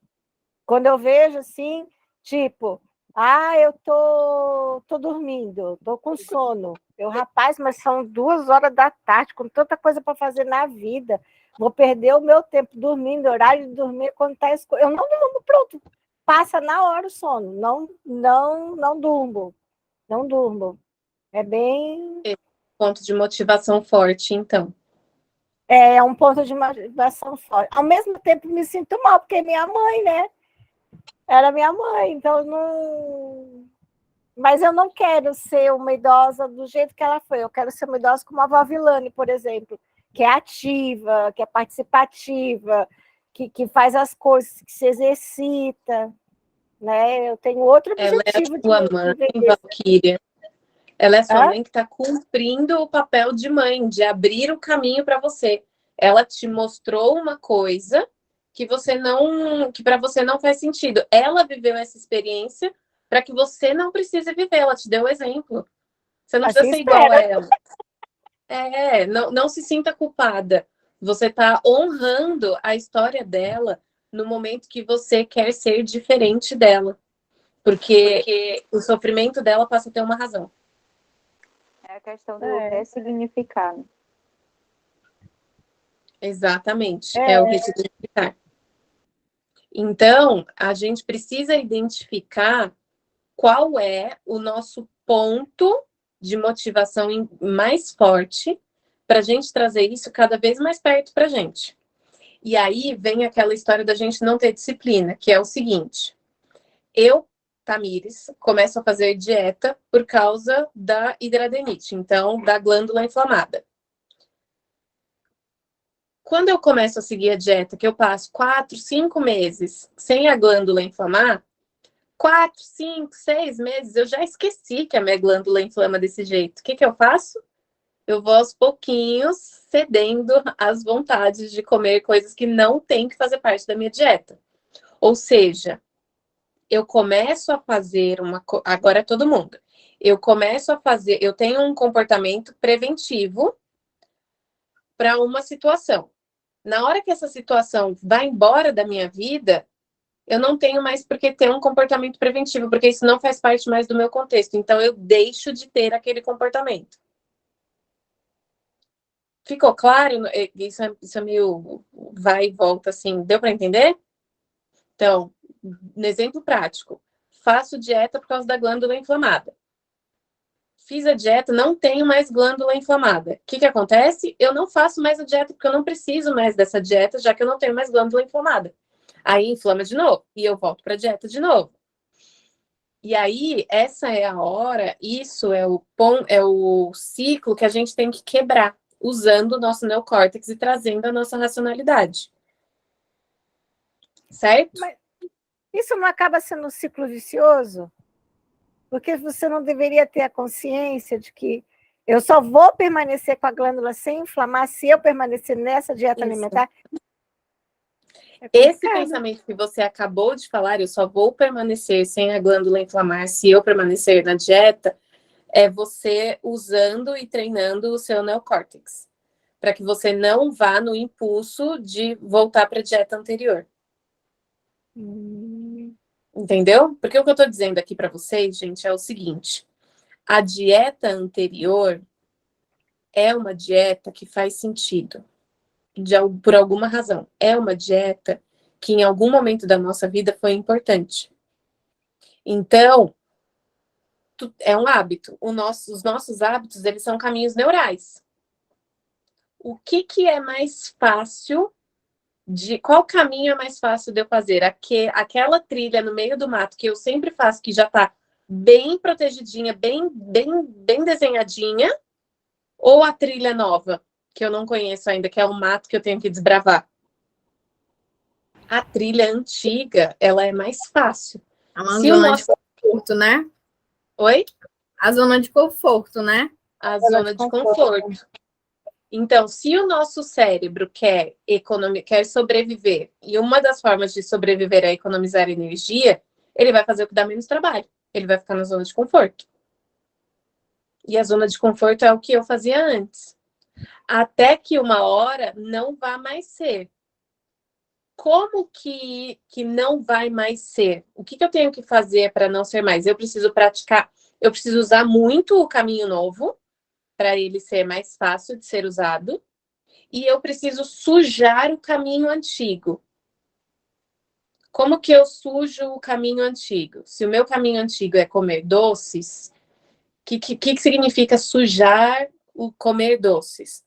Quando eu vejo assim, tipo, eu tô dormindo, tô com sono. Rapaz, mas são 2 horas da tarde, com tanta coisa para fazer na vida. Vou perder o meu tempo dormindo, horário de dormir quando tá escuro. Eu não durmo, pronto. Passa na hora o sono. Não durmo. Não durmo. É bem... Ponto de motivação forte, então. É um ponto de motivação forte. Ao mesmo tempo, me sinto mal, porque é minha mãe, né? Era minha mãe, então não... Mas eu não quero ser uma idosa do jeito que ela foi. Eu quero ser uma idosa como a avó Vilane, por exemplo, que é ativa, que é participativa, que faz as coisas, que se exercita, né? Eu tenho outro objetivo. Ela é a sua mãe, Valquíria. Ela é a sua mãe que está cumprindo o papel de mãe, de abrir o caminho para você. Ela te mostrou uma coisa que para você não faz sentido. Ela viveu essa experiência para que você não precise viver. Ela te deu o exemplo. Você não precisa ser igual a ela. Não se sinta culpada. Você está honrando a história dela no momento que você quer ser diferente dela. Porque o sofrimento dela passa a ter uma razão. É a questão do ressignificar. Exatamente, é o ressignificar. Então, a gente precisa identificar qual é o nosso ponto de motivação mais forte para a gente trazer isso cada vez mais perto para a gente. E aí vem aquela história da gente não ter disciplina, que é o seguinte: eu, Tamires, começo a fazer dieta por causa da hidradenite, então da glândula inflamada. Quando eu começo a seguir a dieta, que eu passo 4, 5 meses sem a glândula inflamar, 4, 5, 6 meses, eu já esqueci que a minha glândula inflama desse jeito. O que eu faço? Eu vou aos pouquinhos cedendo às vontades de comer coisas que não tem que fazer parte da minha dieta. Ou seja, eu começo a fazer agora todo mundo. Eu começo a fazer, eu tenho um comportamento preventivo para uma situação. Na hora que essa situação vai embora da minha vida, eu não tenho mais por que ter um comportamento preventivo, porque isso não faz parte mais do meu contexto. Então, eu deixo de ter aquele comportamento. Ficou claro? Isso é meio vai e volta, assim. Deu para entender? Então, no exemplo prático, faço dieta por causa da glândula inflamada. Fiz a dieta, não tenho mais glândula inflamada. O que acontece? Eu não faço mais a dieta porque eu não preciso mais dessa dieta, já que eu não tenho mais glândula inflamada. Aí inflama de novo e eu volto para a dieta de novo. E aí, essa é a hora, isso é o ciclo que a gente tem que quebrar, usando o nosso neocórtex e trazendo a nossa racionalidade. Certo? Mas isso não acaba sendo um ciclo vicioso? Porque você não deveria ter a consciência de que eu só vou permanecer com a glândula sem inflamar se eu permanecer nessa dieta alimentar. Esse pensamento que você acabou de falar, eu só vou permanecer sem a glândula inflamar se eu permanecer na dieta, é você usando e treinando o seu neocórtex, para que você não vá no impulso de voltar para a dieta anterior. Entendeu? Porque o que eu estou dizendo aqui para vocês, gente, é o seguinte: a dieta anterior é uma dieta que faz sentido, por alguma razão. É uma dieta que em algum momento da nossa vida foi importante. Então, é um hábito. Os nossos hábitos, eles são caminhos neurais. O que é mais fácil qual caminho é mais fácil de eu fazer? Aquela trilha no meio do mato que eu sempre faço, que já está bem protegidinha, bem desenhadinha, ou a trilha nova, que eu não conheço ainda, que é o mato que eu tenho que desbravar? A trilha antiga, ela é mais fácil. É uma zona de conforto, né? Oi? A zona de conforto, né? A zona de conforto. Então, se o nosso cérebro quer sobreviver, e uma das formas de sobreviver é economizar energia, ele vai fazer o que dá menos trabalho. Ele vai ficar na zona de conforto. E a zona de conforto é o que eu fazia antes. Até que uma hora não vá mais ser. Como que não vai mais ser? O que eu tenho que fazer para não ser mais? Eu preciso praticar, eu preciso usar muito o caminho novo, para ele ser mais fácil de ser usado, e eu preciso sujar o caminho antigo. Como que eu sujo o caminho antigo? Se o meu caminho antigo é comer doces, o que significa sujar o comer doces?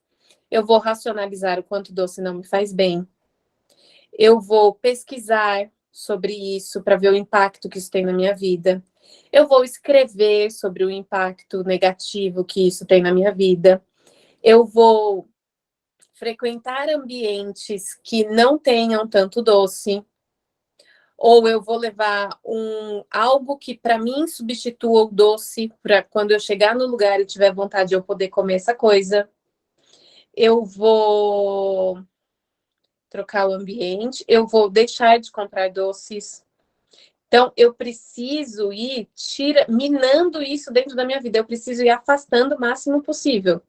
Eu vou racionalizar o quanto doce não me faz bem. Eu vou pesquisar sobre isso para ver o impacto que isso tem na minha vida. Eu vou escrever sobre o impacto negativo que isso tem na minha vida. Eu vou frequentar ambientes que não tenham tanto doce. Ou eu vou levar algo que para mim substitua o doce, para quando eu chegar no lugar e tiver vontade eu poder comer essa coisa. Eu vou trocar o ambiente, eu vou deixar de comprar doces. Então, eu preciso ir minando isso dentro da minha vida. Eu preciso ir afastando o máximo possível.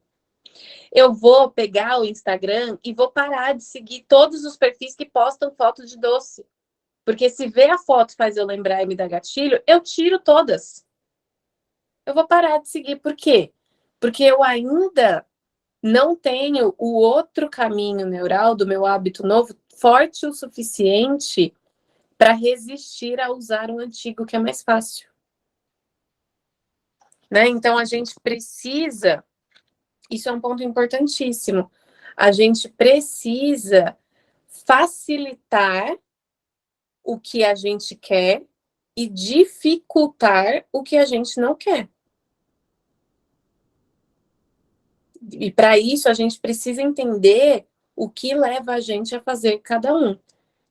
Eu vou pegar o Instagram e vou parar de seguir todos os perfis que postam fotos de doce. Porque se ver a foto faz eu lembrar e me dar gatilho, eu tiro todas. Eu vou parar de seguir. Por quê? Porque eu ainda não tenho o outro caminho neural do meu hábito novo forte o suficiente para resistir a usar o antigo, que é mais fácil. Né? Então, a gente precisa... Isso é um ponto importantíssimo. A gente precisa facilitar o que a gente quer e dificultar o que a gente não quer. E para isso, a gente precisa entender o que leva a gente a fazer cada um,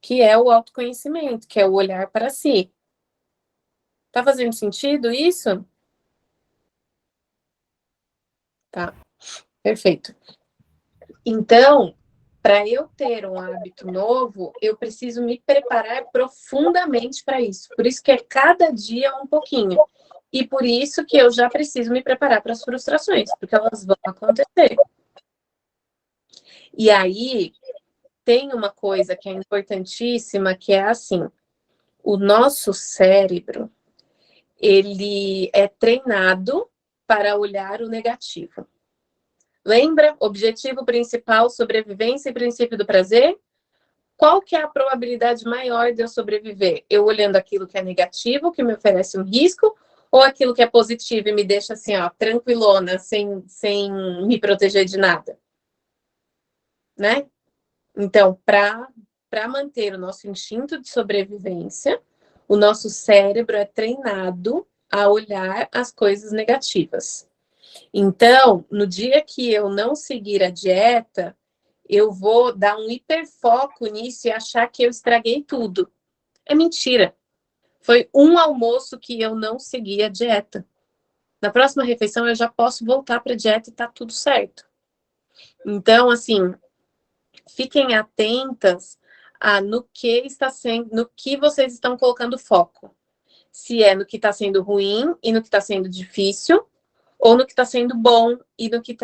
que é o autoconhecimento, que é o olhar para si. Tá fazendo sentido isso? Tá, perfeito. Então, para eu ter um hábito novo, eu preciso me preparar profundamente para isso. Por isso que é cada dia um pouquinho. E por isso que eu já preciso me preparar para as frustrações, porque elas vão acontecer. E aí, tem uma coisa que é importantíssima, que é assim, o nosso cérebro, ele é treinado para olhar o negativo. Lembra? Objetivo principal, sobrevivência e princípio do prazer? Qual que é a probabilidade maior de eu sobreviver? Eu olhando aquilo que é negativo, que me oferece um risco, ou aquilo que é positivo e me deixa assim, ó, tranquilona, sem me proteger de nada? Né? Então, para manter o nosso instinto de sobrevivência, o nosso cérebro é treinado a olhar as coisas negativas. Então, no dia que eu não seguir a dieta, eu vou dar um hiperfoco nisso e achar que eu estraguei tudo. É mentira. Foi um almoço que eu não segui a dieta. Na próxima refeição eu já posso voltar para a dieta e tá tudo certo. Então, assim, fiquem atentas no que vocês estão colocando foco. Se é no que está sendo ruim e no que está sendo difícil, ou no que está sendo bom e no que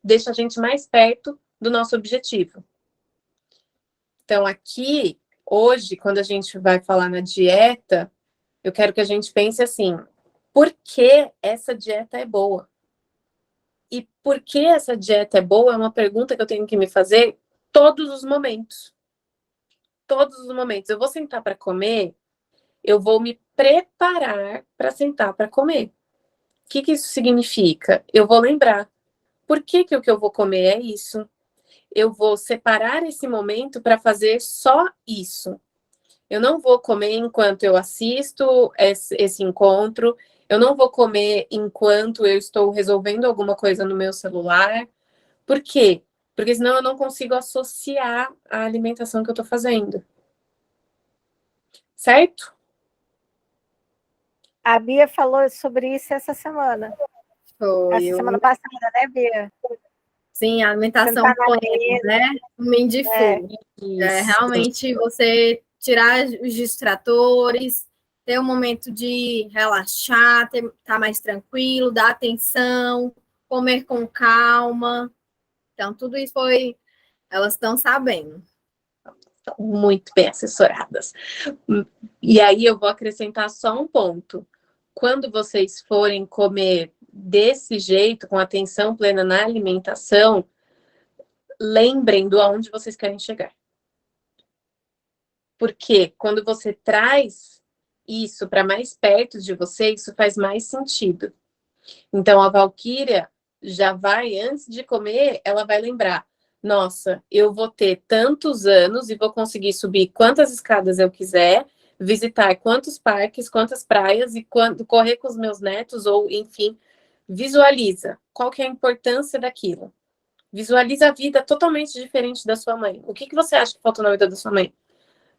deixa a gente mais perto do nosso objetivo. Então, aqui, hoje, quando a gente vai falar na dieta, eu quero que a gente pense assim, por que essa dieta é boa? E por que essa dieta é boa é uma pergunta que eu tenho que me fazer todos os momentos. Todos os momentos. Eu vou sentar para comer, eu vou me preparar para sentar para comer. O que isso significa? Eu vou lembrar. Por que o que eu vou comer é isso? Eu vou separar esse momento para fazer só isso. Eu não vou comer enquanto eu assisto esse encontro. Eu não vou comer enquanto eu estou resolvendo alguma coisa no meu celular. Por quê? Porque senão eu não consigo associar a alimentação que eu estou fazendo. Certo? A Bia falou sobre isso essa semana. Foi. Essa semana passada, né, Bia? Sim, a alimentação Sentar na plena, mesa. né? Mindful. Realmente você tirar os distratores, ter um momento de relaxar, estar mais tranquilo, dar atenção, comer com calma. Então, tudo isso elas estão sabendo. Muito bem assessoradas. E aí eu vou acrescentar só um ponto. Quando vocês forem comer desse jeito, com atenção plena na alimentação, lembrem do aonde vocês querem chegar. Porque quando você traz isso para mais perto de você, isso faz mais sentido. Então, a Valquíria já vai, antes de comer, ela vai lembrar: nossa, eu vou ter tantos anos e vou conseguir subir quantas escadas eu quiser, visitar quantos parques, quantas praias e correr com os meus netos, ou enfim, visualiza qual que é a importância daquilo. Visualiza a vida totalmente diferente da sua mãe. O que você acha que faltou na vida da sua mãe?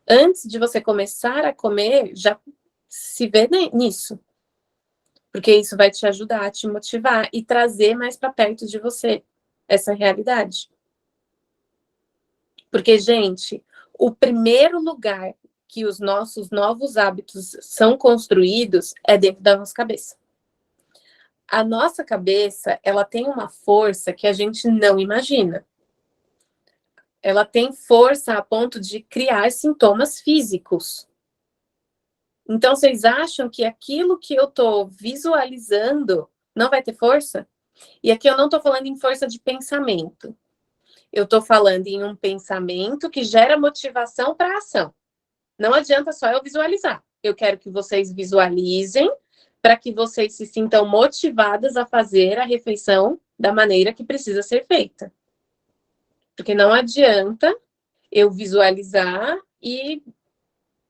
Antes de você começar a comer, já se vê nisso. Porque isso vai te ajudar a te motivar e trazer mais para perto de você essa realidade. Porque, gente, o primeiro lugar que os nossos novos hábitos são construídos é dentro da nossa cabeça. A nossa cabeça, ela tem uma força que a gente não imagina. Ela tem força a ponto de criar sintomas físicos. Então, vocês acham que aquilo que eu estou visualizando não vai ter força? E aqui eu não estou falando em força de pensamento. Eu estou falando em um pensamento que gera motivação para a ação. Não adianta só eu visualizar. Eu quero que vocês visualizem para que vocês se sintam motivadas a fazer a refeição da maneira que precisa ser feita. Porque não adianta eu visualizar e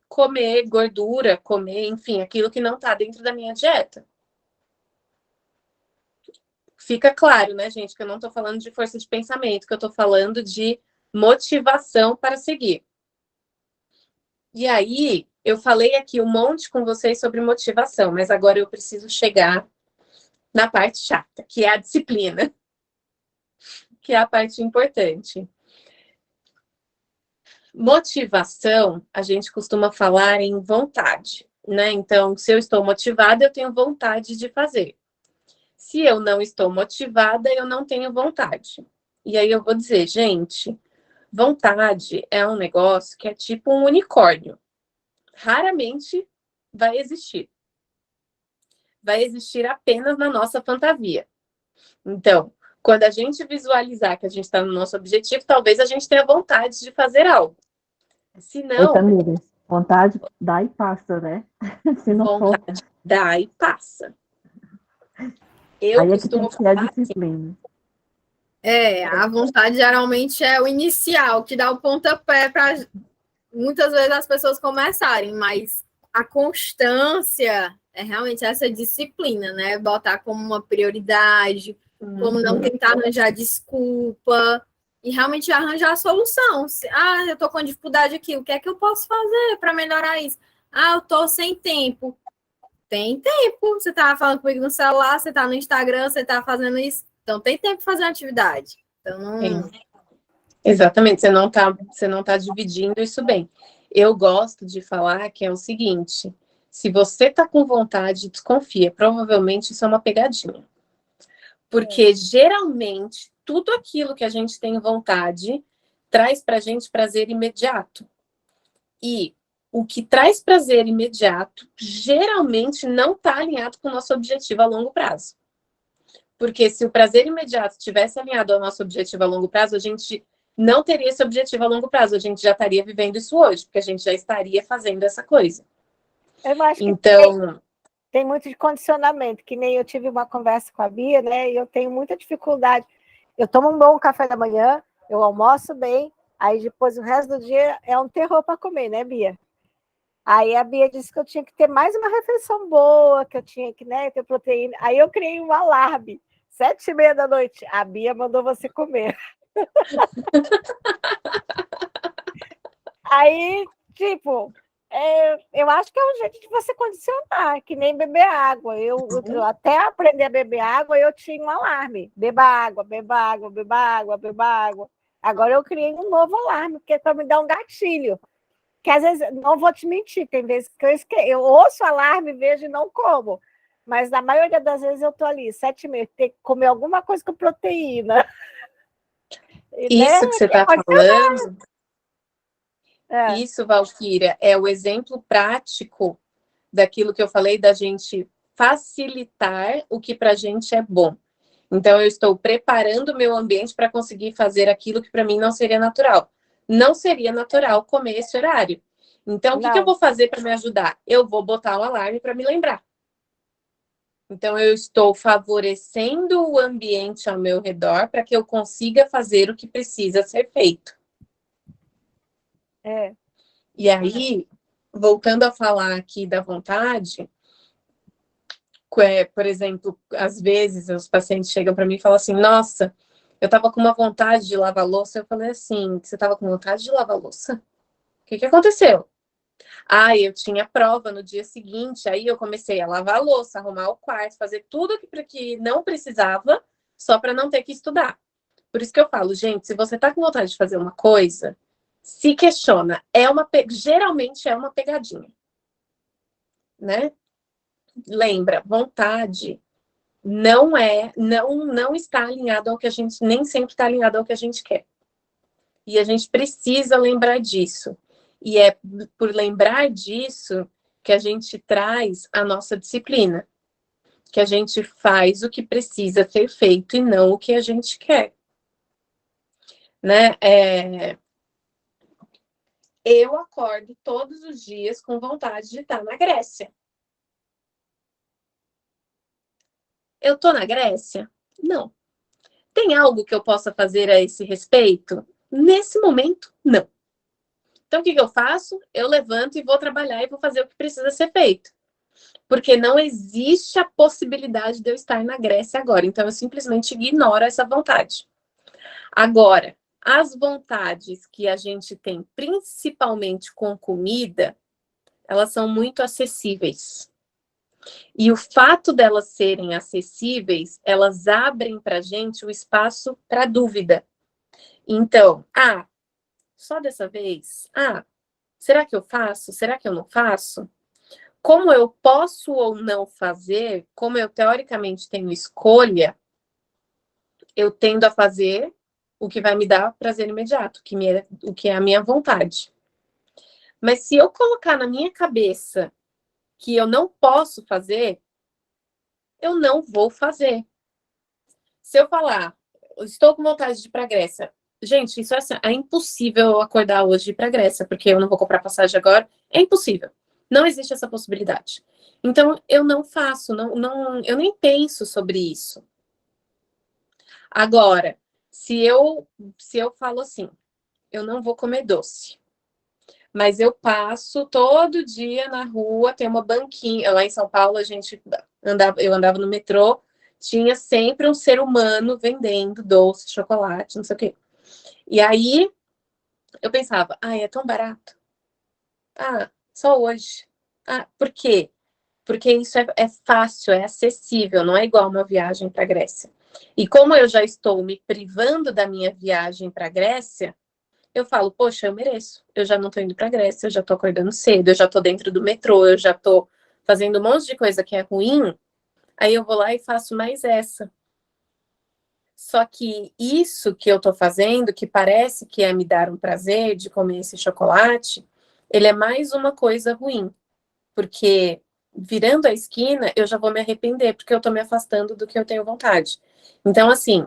comer gordura, comer, enfim, aquilo que não está dentro da minha dieta. Fica claro, né, gente, que eu não estou falando de força de pensamento, que eu estou falando de motivação para seguir. E aí, eu falei aqui um monte com vocês sobre motivação, mas agora eu preciso chegar na parte chata, que é a disciplina, que é a parte importante. Motivação, a gente costuma falar em vontade. né? Então, se eu estou motivada, eu tenho vontade de fazer. Se eu não estou motivada, eu não tenho vontade. E aí eu vou dizer, gente, vontade é um negócio que é tipo um unicórnio. Raramente vai existir. Vai existir apenas na nossa fantasia. Então, quando a gente visualizar que a gente está no nosso objetivo, talvez a gente tenha vontade de fazer algo. Se Ô, não, Tamires, vontade dá e passa, né? Se não for, vontade dá e passa. Eu aí é que tem costumo que ter a falar assim, disciplina. A vontade geralmente é o inicial, que dá o pontapé para muitas vezes as pessoas começarem, mas a constância é realmente essa disciplina, né? Botar como uma prioridade, como não tentar arranjar desculpa e realmente arranjar a solução. Eu estou com dificuldade aqui, o que é que eu posso fazer para melhorar isso? Eu estou sem tempo. Tem tempo. Você está falando comigo no celular, você está no Instagram, você está fazendo isso. Então, tem tempo para fazer uma atividade. Então, exatamente, você não tá dividindo isso bem. Eu gosto de falar que é o seguinte, se você tá com vontade, desconfia, provavelmente isso é uma pegadinha. Porque geralmente tudo aquilo que a gente tem vontade traz pra gente prazer imediato. E o que traz prazer imediato geralmente não está alinhado com o nosso objetivo a longo prazo. Porque se o prazer imediato estivesse alinhado ao nosso objetivo a longo prazo, a gente não teria esse objetivo a longo prazo, a gente já estaria vivendo isso hoje, porque a gente já estaria fazendo essa coisa. Eu acho que Então, tem muito de condicionamento, que nem eu tive uma conversa com a Bia, né? E eu tenho muita dificuldade. Eu tomo um bom café da manhã, eu almoço bem, aí depois o resto do dia é um terror para comer, né, Bia? Aí a Bia disse que eu tinha que ter mais uma refeição boa, que eu tinha que, né, ter proteína. Aí eu criei um alarme, 7h30 da noite. A Bia mandou você comer. Aí, tipo, eu acho que é um jeito de você condicionar, que nem beber água. Eu até aprender a beber água, eu tinha um alarme. Beba água, beba água, beba água, beba água. Agora eu criei um novo alarme, porque é para me dar um gatilho. Que às vezes, não vou te mentir, tem vezes que eu ouço o alarme, vejo e não como. Mas na maioria das vezes eu estou ali, 7h30, tem que comer alguma coisa com proteína. E, isso né? que você está falando, É. isso, Valquíria, é o exemplo prático daquilo que eu falei, da gente facilitar o que para a gente é bom. Então, eu estou preparando o meu ambiente para conseguir fazer aquilo que para mim não seria natural. Não seria natural comer esse horário. Então, o que eu vou fazer para me ajudar? Eu vou botar um alarme para me lembrar. Então, eu estou favorecendo o ambiente ao meu redor para que eu consiga fazer o que precisa ser feito. E aí, voltando a falar aqui da vontade, por exemplo, às vezes os pacientes chegam para mim e falam assim, nossa, eu estava com uma vontade de lavar louça. Eu falei assim, você estava com vontade de lavar louça? O que aconteceu? Eu tinha prova no dia seguinte, aí eu comecei a lavar a louça, arrumar o quarto, fazer tudo que não precisava, só para não ter que estudar. Por isso que eu falo, gente, se você tá com vontade de fazer uma coisa, se questiona. Geralmente é uma pegadinha, né? Lembra, vontade não está alinhado ao que a gente, nem sempre está alinhado ao que a gente quer. E a gente precisa lembrar disso. E é por lembrar disso que a gente traz a nossa disciplina. Que a gente faz o que precisa ser feito e não o que a gente quer. Né? Eu acordo todos os dias com vontade de estar na Grécia. Eu estou na Grécia? Não. Tem algo que eu possa fazer a esse respeito? Nesse momento, não. Então, o que eu faço? Eu levanto e vou trabalhar e vou fazer o que precisa ser feito. Porque não existe a possibilidade de eu estar na Grécia agora. Então, eu simplesmente ignoro essa vontade. Agora, as vontades que a gente tem, principalmente com comida, elas são muito acessíveis. E o fato delas serem acessíveis, elas abrem para a gente o espaço para dúvida. Então, só dessa vez? Será que eu faço? Será que eu não faço? como eu posso ou não fazer, como eu teoricamente tenho escolha, eu tendo a fazer o que vai me dar prazer imediato, o que é a minha vontade. Mas se eu colocar na minha cabeça que eu não posso fazer, eu não vou fazer. Se eu falar, estou com vontade de ir para a Grécia. Gente, isso é impossível eu acordar hoje e ir para a Grécia, porque eu não vou comprar passagem agora. É impossível. Não existe essa possibilidade. Então, eu não faço, eu nem penso sobre isso. Agora, se eu falo assim, eu não vou comer doce, mas eu passo todo dia na rua, tem uma banquinha. Lá em São Paulo, eu andava no metrô, tinha sempre um ser humano vendendo doce, chocolate, não sei o quê. E aí eu pensava, é tão barato. Só hoje. Por quê? Porque isso é fácil, é acessível, não é igual uma viagem para a Grécia. E como eu já estou me privando da minha viagem para a Grécia, eu falo, poxa, eu mereço. Eu já não estou indo para a Grécia, eu já estou acordando cedo, eu já estou dentro do metrô, eu já estou fazendo um monte de coisa que é ruim. Aí eu vou lá e faço mais essa. Só que isso que eu estou fazendo, que parece que é me dar um prazer de comer esse chocolate, ele é mais uma coisa ruim. Porque virando a esquina, eu já vou me arrepender, porque eu estou me afastando do que eu tenho vontade. Então, assim,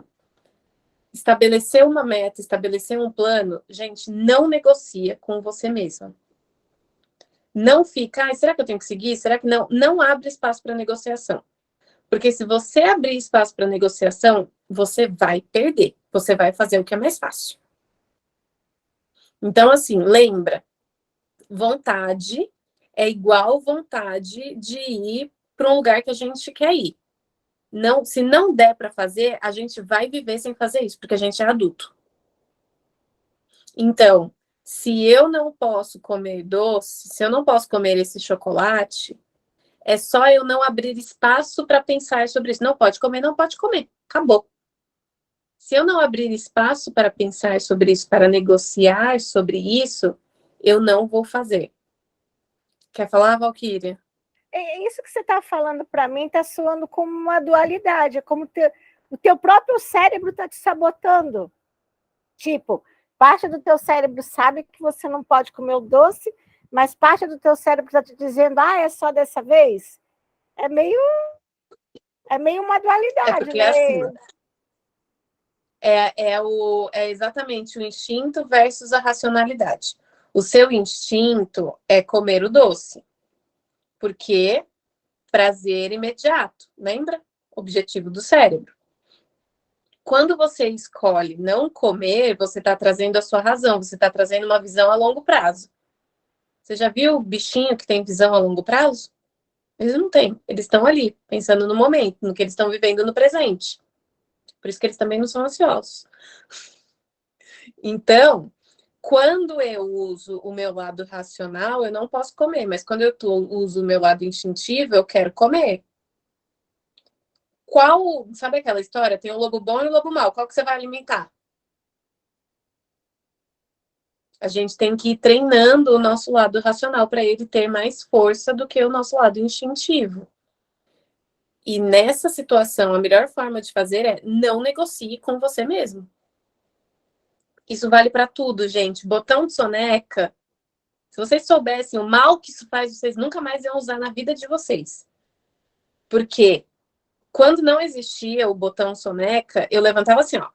estabelecer uma meta, estabelecer um plano, gente, não negocia com você mesma. Não fica, será que eu tenho que seguir? Será que não? Não abre espaço para negociação. Porque se você abrir espaço para negociação, você vai perder. Você vai fazer o que é mais fácil. Então, assim, lembra, vontade é igual vontade de ir para um lugar que a gente quer ir. Não, se não der para fazer, a gente vai viver sem fazer isso, porque a gente é adulto. Então, se eu não posso comer doce, se eu não posso comer esse chocolate, é só eu não abrir espaço para pensar sobre isso. Não pode comer, não pode comer. Acabou. Se eu não abrir espaço para pensar sobre isso, para negociar sobre isso, eu não vou fazer. Quer falar, Valquíria? Isso que você está falando para mim está soando como uma dualidade, é como o teu próprio cérebro está te sabotando. Tipo, parte do teu cérebro sabe que você não pode comer o doce, mas parte do teu cérebro está te dizendo, é só dessa vez. É meio uma dualidade, porque né? Assim, é exatamente o instinto versus a racionalidade. O seu instinto é comer o doce, porque prazer imediato, lembra? Objetivo do cérebro. Quando você escolhe não comer, você está trazendo a sua razão, você está trazendo uma visão a longo prazo. Você já viu o bichinho que tem visão a longo prazo? Eles não têm, eles estão ali, pensando no momento, no que eles estão vivendo no presente. Por isso que eles também não são ansiosos. Então, quando eu uso o meu lado racional, eu não posso comer, mas quando eu uso o meu lado instintivo, eu quero comer. Sabe aquela história? Tem o lobo bom e o lobo mau. Qual que você vai alimentar? A gente tem que ir treinando o nosso lado racional para ele ter mais força do que o nosso lado instintivo. E nessa situação, a melhor forma de fazer é não negocie com você mesmo. Isso vale para tudo, gente. Botão de soneca. Se vocês soubessem o mal que isso faz, vocês nunca mais iam usar na vida de vocês. Porque quando não existia o botão soneca, eu levantava assim, ó.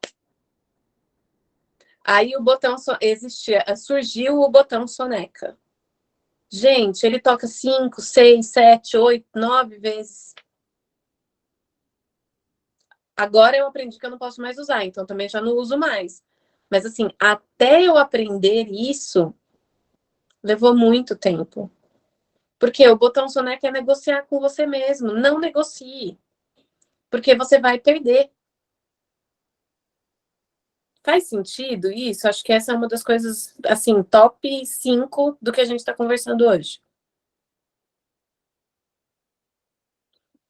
Aí o botão surgiu o botão soneca. Gente, ele toca 5, 6, 7, 8, 9 vezes. Agora eu aprendi que eu não posso mais usar, então também já não uso mais. Mas assim, até eu aprender isso, levou muito tempo. Porque o botão soneca é negociar com você mesmo. Não negocie. Porque você vai perder. Faz sentido isso? Acho que essa é uma das coisas, assim, top 5 do que a gente está conversando hoje.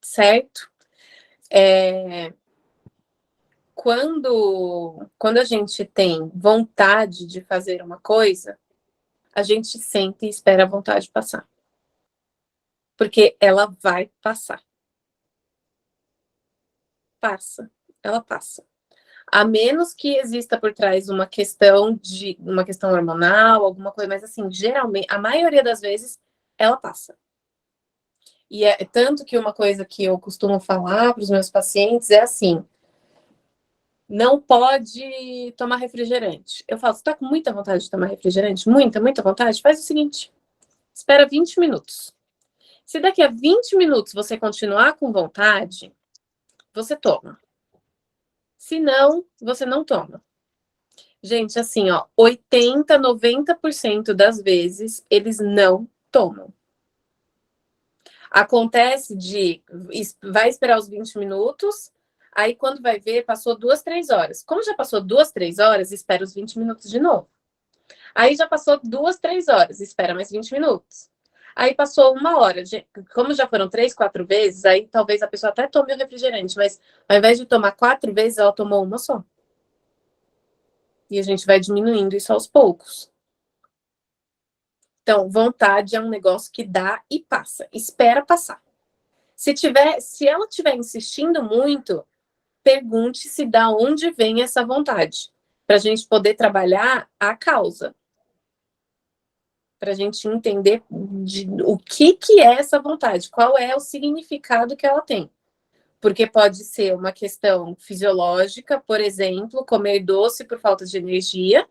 Certo? Quando a gente tem vontade de fazer uma coisa, a gente sente e espera a vontade passar. Porque ela vai passar. Passa, ela passa. A menos que exista por trás uma questão hormonal, alguma coisa, mas assim, geralmente, a maioria das vezes, ela passa. E é tanto que uma coisa que eu costumo falar para os meus pacientes é assim: não pode tomar refrigerante. Eu falo, você está com muita vontade de tomar refrigerante? Muita, muita vontade? Faz o seguinte, espera 20 minutos. Se daqui a 20 minutos você continuar com vontade, você toma. Se não, você não toma. Gente, assim, ó, 80, 90% das vezes eles não tomam. Acontece vai esperar os 20 minutos, aí quando vai ver, passou 2, 3 horas. Como já passou 2, 3 horas, espera os 20 minutos de novo. Aí já passou 2, 3 horas, espera mais 20 minutos. Aí passou 1 hora. Como já foram 3, 4 vezes, aí talvez a pessoa até tome o refrigerante, mas ao invés de tomar 4 vezes, ela tomou uma só. E a gente vai diminuindo isso aos poucos. Então, vontade é um negócio que dá e passa. Espera passar. Se ela estiver insistindo muito, pergunte se da onde vem essa vontade. Para a gente poder trabalhar a causa. Para a gente entender o que é essa vontade. Qual é o significado que ela tem. Porque pode ser uma questão fisiológica, por exemplo, comer doce por falta de energia.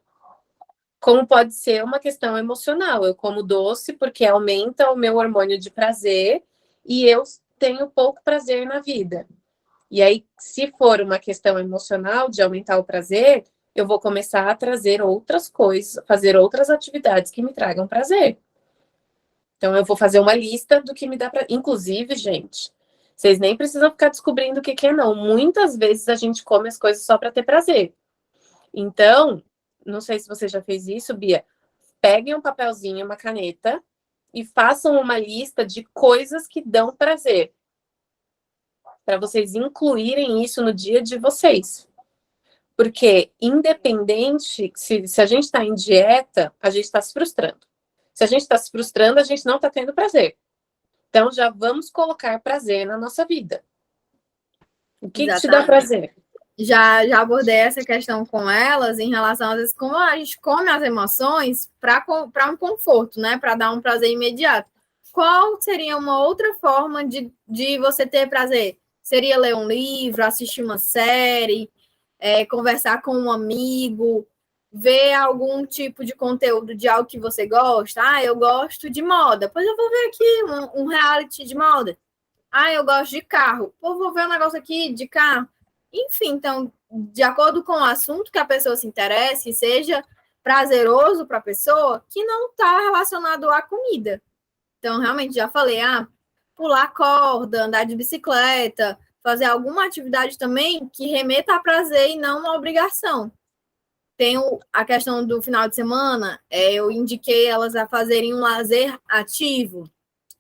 Como pode ser uma questão emocional. Eu como doce porque aumenta o meu hormônio de prazer e eu tenho pouco prazer na vida. E aí, se for uma questão emocional de aumentar o prazer, eu vou começar a trazer outras coisas, fazer outras atividades que me tragam prazer. Então, eu vou fazer uma lista do que me dá prazer. Inclusive, gente, vocês nem precisam ficar descobrindo o que é, não. Muitas vezes a gente come as coisas só para ter prazer. Então, não sei se você já fez isso, Bia. Peguem um papelzinho, uma caneta e façam uma lista de coisas que dão prazer. Para vocês incluírem isso no dia de vocês. Porque, independente, se a gente está em dieta, a gente está se frustrando. Se a gente está se frustrando, a gente não está tendo prazer. Então, já vamos colocar prazer na nossa vida. O que te dá prazer? Já abordei essa questão com elas em relação, às vezes, como a gente come as emoções para um conforto, né? Para dar um prazer imediato. Qual seria uma outra forma de você ter prazer? Seria ler um livro, assistir uma série, conversar com um amigo, ver algum tipo de conteúdo de algo que você gosta. Ah, eu gosto de moda. Pois eu vou ver aqui um reality de moda. Ah, eu gosto de carro. Pô, vou ver um negócio aqui de carro. Enfim, então, de acordo com o assunto que a pessoa se interesse, seja prazeroso para a pessoa, que não está relacionado à comida. Então, realmente, já falei, pular corda, andar de bicicleta, fazer alguma atividade também que remeta a prazer e não uma obrigação. Tem a questão do final de semana, eu indiquei elas a fazerem um lazer ativo.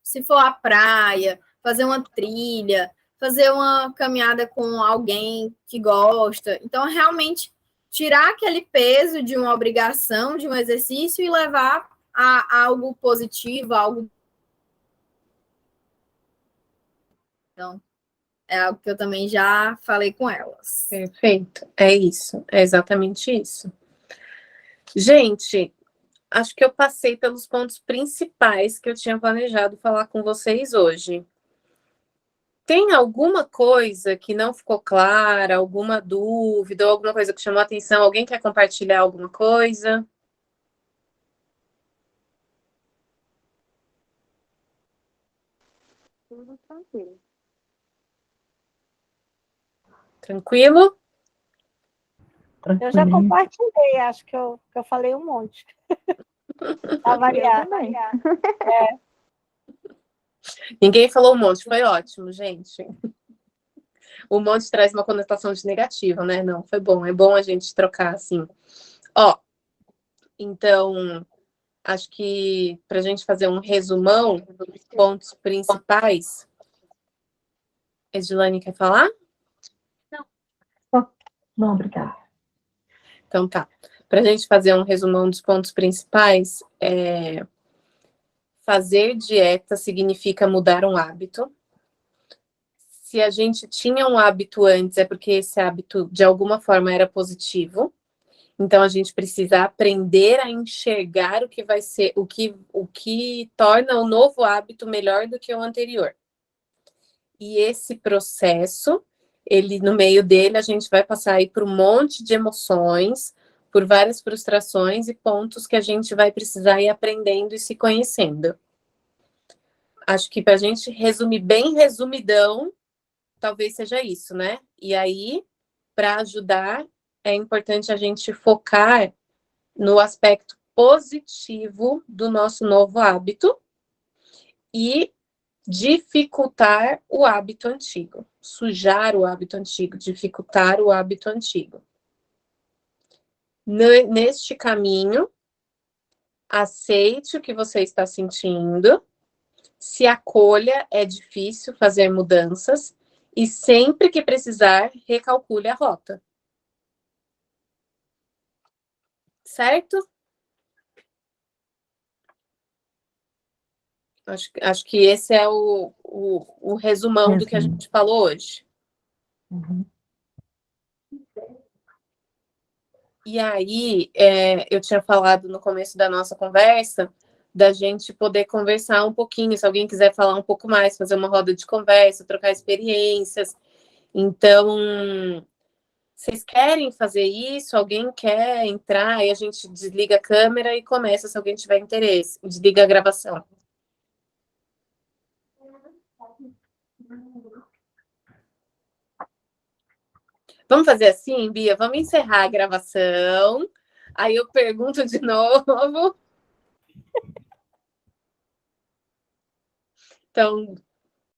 Se for à praia, fazer uma trilha, fazer uma caminhada com alguém que gosta. Então, realmente, tirar aquele peso de uma obrigação, de um exercício e levar a algo positivo, algo. Então, é algo que eu também já falei com elas. Perfeito. É isso. É exatamente isso. Gente, acho que eu passei pelos pontos principais que eu tinha planejado falar com vocês hoje. Tem alguma coisa que não ficou clara, alguma dúvida, ou alguma coisa que chamou a atenção? Alguém quer compartilhar alguma coisa? Tudo tranquilo. Tranquilo? Eu já Tranquilinho. compartilhei, acho que eu falei um monte. Para variar. também. Ninguém falou um monte, foi ótimo, gente. O monte traz uma conotação de negativo, né? Não, foi bom. É bom a gente trocar assim. Ó, então, acho que para a gente fazer um resumão dos pontos principais. Edilane quer falar? Não, obrigada. Então tá. Para a gente fazer um resumão dos pontos principais, fazer dieta significa mudar um hábito. Se a gente tinha um hábito antes, é porque esse hábito, de alguma forma, era positivo. Então, a gente precisa aprender a enxergar o que vai ser, o que torna o novo hábito melhor do que o anterior. E esse processo, no meio dele, a gente vai passar aí por um monte de emoções, por várias frustrações e pontos que a gente vai precisar ir aprendendo e se conhecendo. Acho que para a gente resumir bem resumidão, talvez seja isso, né? E aí, para ajudar, é importante a gente focar no aspecto positivo do nosso novo hábito e dificultar o hábito antigo. Sujar o hábito antigo, dificultar o hábito antigo. Neste caminho, aceite o que você está sentindo, se acolha, é difícil fazer mudanças, e sempre que precisar, recalcule a rota. Certo? Acho que esse é o resumão do que a gente falou hoje. Uhum. E aí, eu tinha falado no começo da nossa conversa da gente poder conversar um pouquinho, se alguém quiser falar um pouco mais, fazer uma roda de conversa, trocar experiências. Então, vocês querem fazer isso? Alguém quer entrar? Aí a gente desliga a câmera e começa, se alguém tiver interesse. Desliga a gravação. Vamos fazer assim, Bia? Vamos encerrar a gravação. Aí eu pergunto de novo. Então,